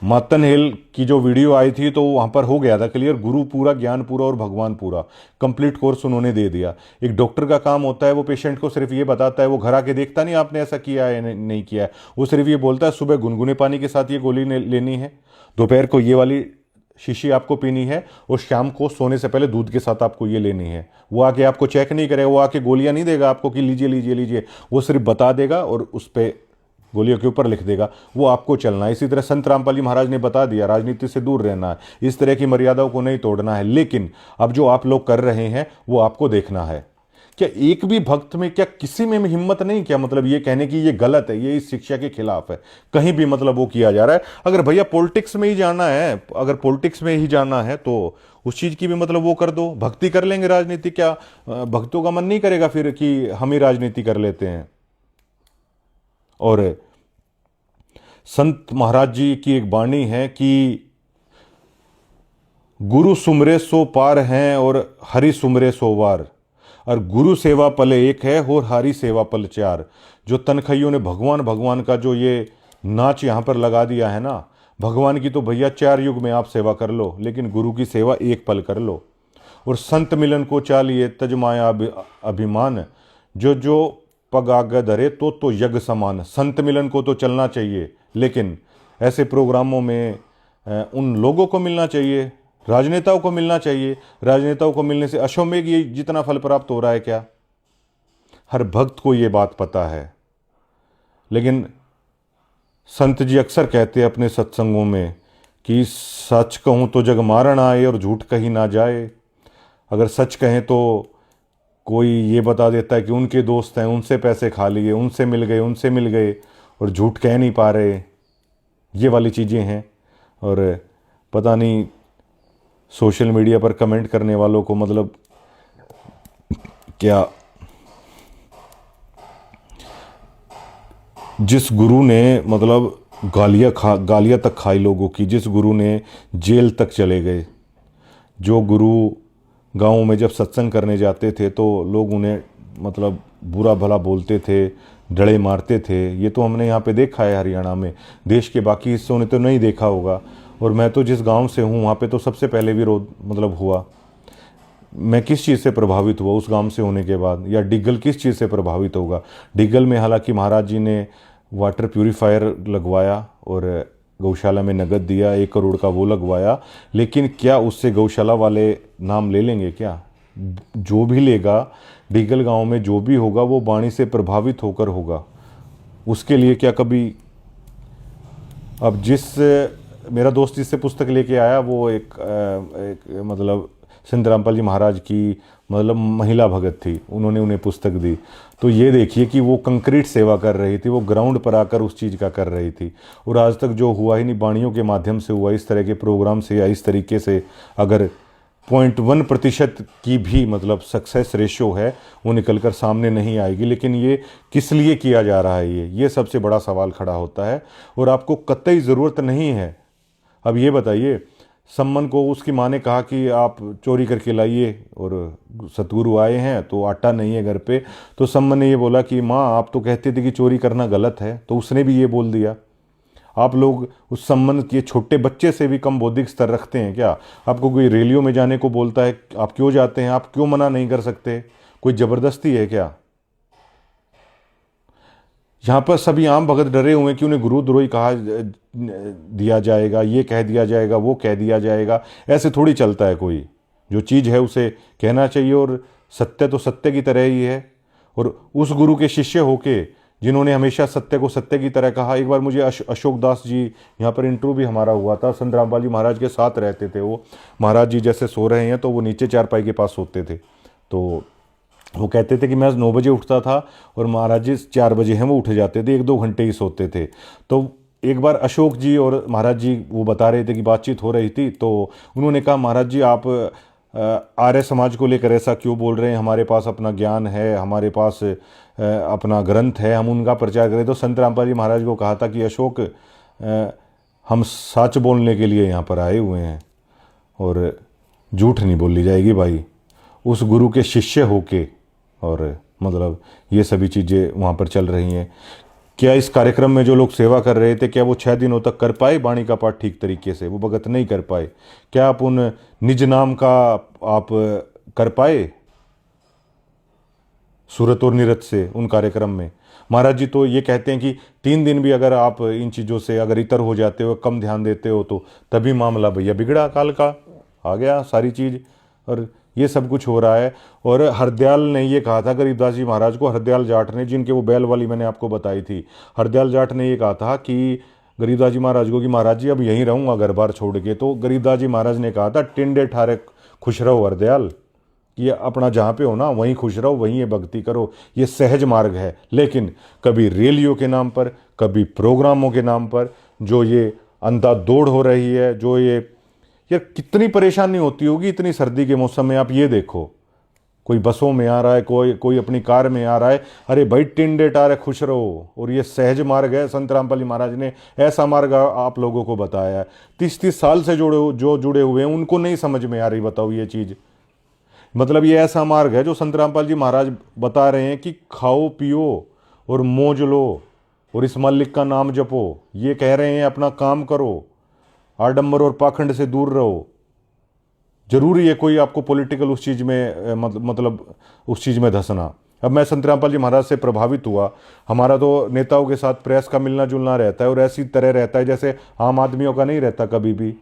मातन हिल की जो वीडियो आई थी तो वहाँ पर हो गया था क्लियर, गुरु पूरा, ज्ञान पूरा और भगवान पूरा, कंप्लीट कोर्स उन्होंने दे दिया। एक डॉक्टर का काम होता है वो पेशेंट को सिर्फ ये बताता है, वो घर आके देखता नहीं आपने ऐसा किया है नहीं किया है, वो सिर्फ ये बोलता है सुबह गुनगुने पानी के साथ ये गोली लेनी है, दोपहर को ये वाली शीशी आपको पीनी है, और शाम को सोने से पहले दूध के साथ आपको ये लेनी है। वो आके आपको चेक नहीं करेगा, वो आके गोलियां नहीं देगा आपको कि लीजिए लीजिए लीजिए, वो सिर्फ बता देगा और उस पर गोलियों के ऊपर लिख देगा, वो आपको चलना है। इसी तरह संत रामपाल जी महाराज ने बता दिया राजनीति से दूर रहना है, इस तरह की मर्यादाओं को नहीं तोड़ना है। लेकिन अब जो आप लोग कर रहे हैं वो आपको देखना है। क्या एक भी भक्त में, क्या किसी में हिम्मत नहीं, क्या मतलब ये कहने की ये गलत है, ये इस शिक्षा के खिलाफ है, कहीं भी मतलब वो किया जा रहा है। अगर भैया पॉलिटिक्स में ही जाना है, अगर पॉलिटिक्स में ही जाना है तो उस चीज की भी मतलब वो कर दो, भक्ति कर लेंगे, राजनीति क्या भक्तों का मन नहीं करेगा फिर कि हम ही राजनीति कर लेते हैं। और संत महाराज जी की एक वाणी है कि गुरु सुमरे सो पार हैं और हरि सुमरे सो वार, और गुरु सेवा पल एक है और हरि सेवा पल चार। जो तनखैयों ने भगवान भगवान का जो ये नाच यहाँ पर लगा दिया है ना, भगवान की तो भैया 4 युग में आप सेवा कर लो, लेकिन गुरु की सेवा एक पल कर लो। और संत मिलन को चालिए तजमाया अभिमान, जो पग आगे धरे तो यज्ञ समान। संत मिलन को तो चलना चाहिए, लेकिन ऐसे प्रोग्रामों में उन लोगों को मिलना चाहिए, राजनेताओं को मिलना चाहिए। राजनेताओं को मिलने से अश्वमेघ ये जितना फल प्राप्त हो रहा है क्या? हर भक्त को ये बात पता है, लेकिन संत जी अक्सर कहते हैं अपने सत्संगों में कि सच कहूँ तो जग मारण आए और झूठ कही ना जाए। अगर सच कहें तो कोई ये बता देता है कि उनके दोस्त हैं, उनसे पैसे खा लिए, उनसे मिल गए और झूठ कह नहीं पा रहे। ये वाली चीज़ें हैं। और पता नहीं सोशल मीडिया पर कमेंट करने वालों को मतलब क्या, जिस गुरु ने मतलब गालियाँ तक खाई लोगों की, जिस गुरु ने जेल तक चले गए, जो गुरु गाँव में जब सत्संग करने जाते थे तो लोग उन्हें मतलब बुरा भला बोलते थे, डड़े मारते थे। ये तो हमने यहाँ पे देखा है हरियाणा में। देश के बाकी हिस्सों ने तो नहीं देखा होगा। और मैं तो जिस गांव से हूँ वहाँ पे तो सबसे पहले विरोध मतलब हुआ। मैं किस चीज़ से प्रभावित हुआ उस गांव से होने के बाद, या डिग्गल किस चीज़ से प्रभावित होगा। डिग्गल में हालांकि महाराज जी ने वाटर प्यूरीफायर लगवाया और गौशाला में नगद दिया, 1 करोड़ का वो लगवाया, लेकिन क्या उससे गौशाला वाले नाम ले लेंगे क्या? जो भी लेगा, डिग्गल गांव में जो भी होगा वो वाणी से प्रभावित होकर होगा। उसके लिए क्या कभी, अब मेरा दोस्त जिससे पुस्तक लेके आया वो एक मतलब संत रामपाल जी महाराज की मतलब महिला भगत थी, उन्होंने उन्हें पुस्तक दी। तो ये देखिए कि वो कंक्रीट सेवा कर रही थी, वो ग्राउंड पर आकर उस चीज़ का कर रही थी। और आज तक जो हुआ ही नहीं, वाणियों के माध्यम से हुआ, इस तरह के प्रोग्राम से या इस तरीके से अगर 0.1% की भी मतलब सक्सेस रेशो है वो निकलकर सामने नहीं आएगी। लेकिन ये किस लिए किया जा रहा है, ये सबसे बड़ा सवाल खड़ा होता है। और आपको कतई ज़रूरत नहीं है। अब ये बताइए, सम्मन को उसकी माँ ने कहा कि आप चोरी करके लाइए, और सतगुरु आए हैं तो आटा नहीं है घर पे, तो सम्मन ने ये बोला कि माँ आप तो कहते थे कि चोरी करना गलत है, तो उसने भी ये बोल दिया। आप लोग उस संबंध के छोटे बच्चे से भी कम बौद्धिक स्तर रखते हैं क्या? आपको कोई रैलियों में जाने को बोलता है, आप क्यों जाते हैं? आप क्यों मना नहीं कर सकते? कोई ज़बरदस्ती है क्या? यहाँ पर सभी आम भगत डरे हुए हैं कि उन्हें गुरुद्रोही कहा दिया जाएगा, ये कह दिया जाएगा, वो कह दिया जाएगा। ऐसे थोड़ी चलता है। कोई जो चीज़ है उसे कहना चाहिए, और सत्य तो सत्य की तरह ही है। और उस गुरु के शिष्य होके जिन्होंने हमेशा सत्य को सत्य की तरह कहा। एक बार मुझे अशोक दास जी, यहाँ पर इंटरव्यू भी हमारा हुआ था, संत रामपाल जी महाराज के साथ रहते थे वो। महाराज जी जैसे सो रहे हैं तो वो नीचे चारपाई के पास सोते थे। तो वो कहते थे कि मैं 9 बजे उठता था और महाराज जी 4 बजे हैं वो उठ जाते थे, 1-2 घंटे ही सोते थे। तो एक बार अशोक जी और महाराज जी वो बता रहे थे कि बातचीत हो रही थी, तो उन्होंने कहा महाराज जी आप आर्य समाज को लेकर ऐसा क्यों बोल रहे हैं? हमारे पास अपना ज्ञान है, हमारे पास अपना ग्रंथ है, हम उनका प्रचार करें। तो संत रामपाल जी महाराज को कहा था कि अशोक हम सच बोलने के लिए यहाँ पर आए हुए हैं और झूठ नहीं बोली जाएगी भाई। उस गुरु के शिष्य होके और मतलब ये सभी चीज़ें वहाँ पर चल रही हैं। क्या इस कार्यक्रम में जो लोग सेवा कर रहे थे, क्या वो 6 दिनों तक कर पाए वाणी का पाठ ठीक तरीके से? वो भगत नहीं कर पाए। क्या आप उन निज नाम का आप कर पाए सूरत और निरत से उन कार्यक्रम में? महाराज जी तो ये कहते हैं कि 3 दिन भी अगर आप इन चीज़ों से अगर इतर हो जाते हो, कम ध्यान देते हो, तो तभी मामला भैया बिगड़ा, काल का आ गया सारी चीज़। और ये सब कुछ हो रहा है। और हरदयाल ने ये कहा था गरीबदास जी महाराज को, हरदयाल जाट ने, जिनके वो बैल वाली मैंने आपको बताई थी, हरदयाल जाट ने ये कहा था कि गरीबदास जी महाराज को कि महाराज जी अब यहीं रहूँगा घर बार छोड़ के। तो गरीबदास जी महाराज ने कहा था टिंडे ठारे खुश रहो हरदयाल, कि अपना जहाँ पे हो ना वहीं खुश रहो, वहीं ये भक्ति करो। ये सहज मार्ग है। लेकिन कभी रैलियों के नाम पर, कभी प्रोग्रामों के नाम पर जो ये अंधाधुंध हो रही है, जो ये यार कितनी परेशानी होती होगी इतनी सर्दी के मौसम में। आप ये देखो, कोई बसों में आ रहा है, कोई अपनी कार में आ रहा है। अरे भाई टिंडे टारे खुश रहो। और ये सहज मार्ग है। संत रामपाल जी महाराज ने ऐसा मार्ग आप लोगों को बताया है। 30-30 साल से जुड़े हुए हैं, उनको नहीं समझ में आ रही। बताओ ये चीज़, मतलब ये ऐसा मार्ग है जो संत रामपाल जी महाराज बता रहे हैं कि खाओ पियो और मौज लो और इस मालिक का नाम जपो। ये कह रहे हैं अपना काम करो, आडंबर और पाखंड से दूर रहो। जरूरी है कोई आपको पॉलिटिकल उस चीज़ में मतलब उस चीज़ में धंसना। अब मैं संत रामपाल जी महाराज से प्रभावित हुआ। हमारा तो नेताओं के साथ प्रेस का मिलना जुलना रहता है और ऐसी तरह रहता है जैसे आम आदमियों का नहीं रहता कभी भी।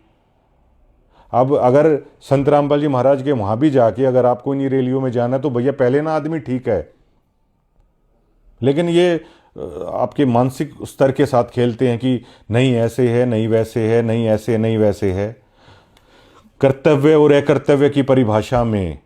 अब अगर संत रामपाल जी महाराज के वहाँ भी जाके अगर आपको इन्हीं रैलियों में जाना है तो भैया पहले ना आदमी ठीक है, लेकिन ये आपके मानसिक स्तर के साथ खेलते हैं कि नहीं ऐसे है, नहीं वैसे है, नहीं ऐसे नहीं वैसे है। कर्तव्य और अकर्तव्य की परिभाषा में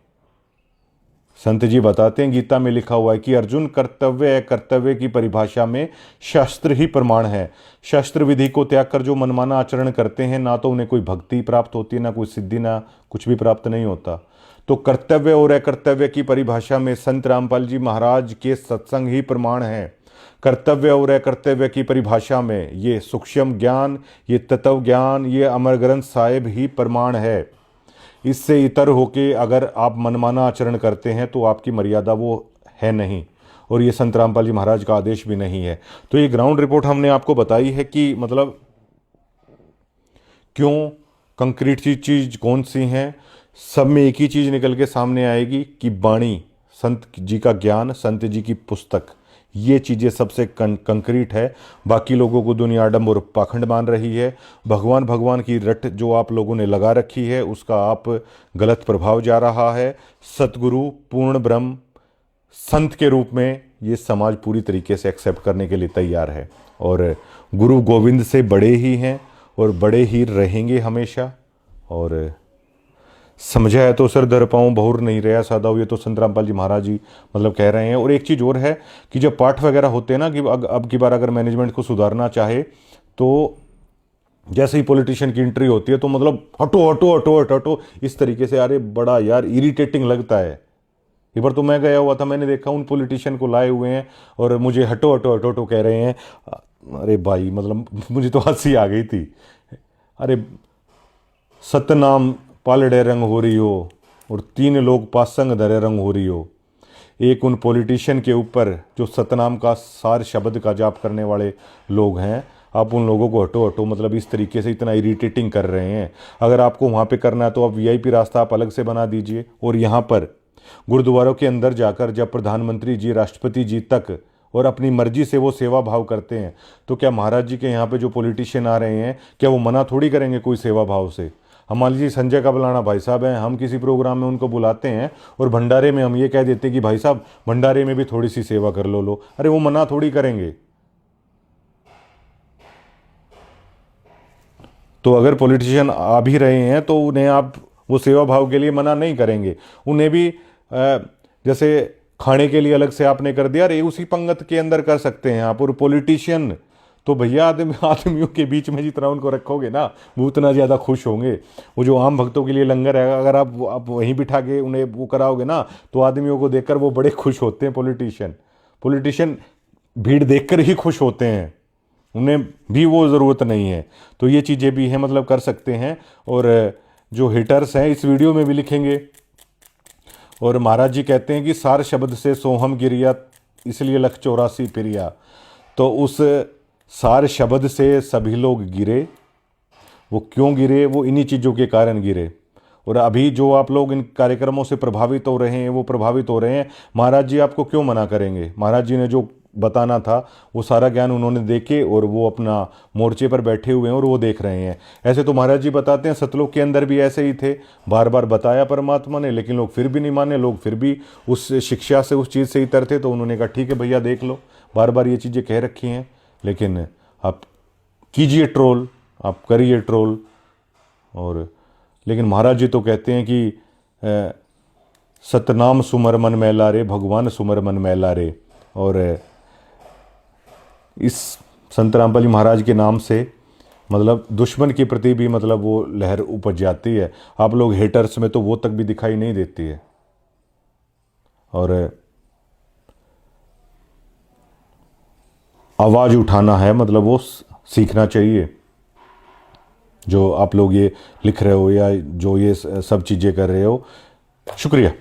संत जी बताते हैं, गीता में लिखा हुआ है कि अर्जुन, कर्तव्य अकर्तव्य की परिभाषा में शास्त्र ही प्रमाण है। शास्त्र विधि को त्याग कर जो मनमाना आचरण करते हैं, ना तो उन्हें कोई भक्ति प्राप्त होती है, ना कोई सिद्धि, ना कुछ भी प्राप्त नहीं होता। तो कर्तव्य और अकर्तव्य की परिभाषा में संत रामपाल जी महाराज के सत्संग ही प्रमाण है। कर्तव्य और अकर्तव्य की परिभाषा में ये सूक्ष्म ज्ञान, ये तत्व ज्ञान, ये अमर ग्रंथ साहिब ही प्रमाण है। इससे इतर होके अगर आप मनमाना आचरण करते हैं तो आपकी मर्यादा वो है नहीं, और ये संत रामपाल जी महाराज का आदेश भी नहीं है। तो ये ग्राउंड रिपोर्ट हमने आपको बताई है कि मतलब क्यों कंक्रीट चीज कौन सी हैं। सब में एक ही चीज निकल के सामने आएगी कि वाणी, संत जी का ज्ञान, संत जी की पुस्तक, ये चीज़ें सबसे कंक्रीट है। बाकी लोगों को दुनिया आडम्बर और पाखंड मान रही है। भगवान की रट जो आप लोगों ने लगा रखी है, उसका आप गलत प्रभाव जा रहा है। सतगुरु पूर्ण ब्रह्म संत के रूप में ये समाज पूरी तरीके से एक्सेप्ट करने के लिए तैयार है, और गुरु गोविंद से बड़े ही हैं और बड़े ही रहेंगे हमेशा। और समझा है तो सर दर पाऊँ, बहुर नहीं रहा सादा हो, ये तो संत रामपाल जी महाराज जी मतलब कह रहे हैं। और एक चीज़ और है कि जब पाठ वगैरह होते हैं ना, कि अब की बार अगर मैनेजमेंट को सुधारना चाहे तो जैसे ही पॉलिटिशियन की एंट्री होती है तो मतलब हटो हटो हटो हटो हटो इस तरीके से, अरे बड़ा यार इरिटेटिंग लगता है। एक बार तो मैं गया हुआ था, मैंने देखा उन पॉलिटिशियन को लाए हुए हैं और मुझे हटो हटो हटो हटो कह रहे हैं। अरे भाई मतलब मुझे तो हंसी आ गई थी। अरे सतनाम पालड़े रंग हो रही हो और 3 लोग पासंग धरे रंग हो रही हो। एक उन पॉलिटिशियन के ऊपर जो सतनाम का सार शब्द का जाप करने वाले लोग हैं, आप उन लोगों को हटो हटो मतलब इस तरीके से इतना इरिटेटिंग कर रहे हैं। अगर आपको वहाँ पे करना है तो आप वीआईपी रास्ता आप अलग से बना दीजिए। और यहाँ पर गुरुद्वारों के अंदर जाकर जब प्रधानमंत्री जी, राष्ट्रपति जी तक और अपनी मर्जी से वो सेवा भाव करते हैं, तो क्या महाराज जी के यहाँ पे जो पॉलिटिशियन आ रहे हैं, क्या वो मना थोड़ी करेंगे कोई सेवा भाव से। हम मान लीजिए संजय का बुलाना भाई साहब हैं, हम किसी प्रोग्राम में उनको बुलाते हैं और भंडारे में हम ये कह देते हैं कि भाई साहब भंडारे में भी थोड़ी सी सेवा कर लो। अरे वो मना थोड़ी करेंगे। तो अगर पॉलिटिशियन आ भी रहे हैं तो उन्हें आप वो सेवा भाव के लिए मना नहीं करेंगे। उन्हें भी जैसे खाने के लिए अलग से आपने कर दिया, अरे उसी पंगत के अंदर कर सकते हैं आप। और पॉलिटिशियन तो भैया आदमियों के बीच में जितना उनको रखोगे ना, वो उतना ज़्यादा खुश होंगे। वो जो आम भक्तों के लिए लंगर है, अगर आप वहीं बिठा के उन्हें वो कराओगे ना, तो आदमियों को देखकर वो बड़े खुश होते हैं। पॉलिटिशियन भीड़ देखकर ही खुश होते हैं, उन्हें भी वो ज़रूरत नहीं है। तो ये चीज़ें भी हैं, मतलब कर सकते हैं। और जो हेटर्स हैं इस वीडियो में भी लिखेंगे। और महाराज जी कहते हैं कि सार शब्द से सोहम गिरिया, इसलिए लख 84 पिरिया। तो उस सार शब्द से सभी लोग गिरे। वो क्यों गिरे? वो इन्हीं चीज़ों के कारण गिरे। और अभी जो आप लोग इन कार्यक्रमों से प्रभावित हो रहे हैं, वो प्रभावित हो रहे हैं। महाराज जी आपको क्यों मना करेंगे? महाराज जी ने जो बताना था वो सारा ज्ञान उन्होंने देके और वो अपना मोर्चे पर बैठे हुए हैं और वो देख रहे हैं। ऐसे तो महाराज जी बताते हैं सतलोक के अंदर भी ऐसे ही थे, बार बार बताया परमात्मा ने, लेकिन लोग फिर भी नहीं माने। लोग फिर भी उस शिक्षा से, उस चीज़ से ही तरते। तो उन्होंने कहा ठीक है भैया देख लो, बार बार ये चीज़ें कह रखी हैं, लेकिन आप कीजिए ट्रोल, आप करिए ट्रोल। और लेकिन महाराज जी तो कहते हैं कि सतनाम सुमर मन मैला रे, भगवान सुमर मन मैला रे। और इस संत रामपाल जी महाराज के नाम से मतलब दुश्मन के प्रति भी मतलब वो लहर उपज जाती है। आप लोग हेटर्स में तो वो तक भी दिखाई नहीं देती है। और आवाज़ उठाना है, मतलब वो सीखना चाहिए। जो आप लोग ये लिख रहे हो या जो ये सब चीज़ें कर रहे हो, शुक्रिया।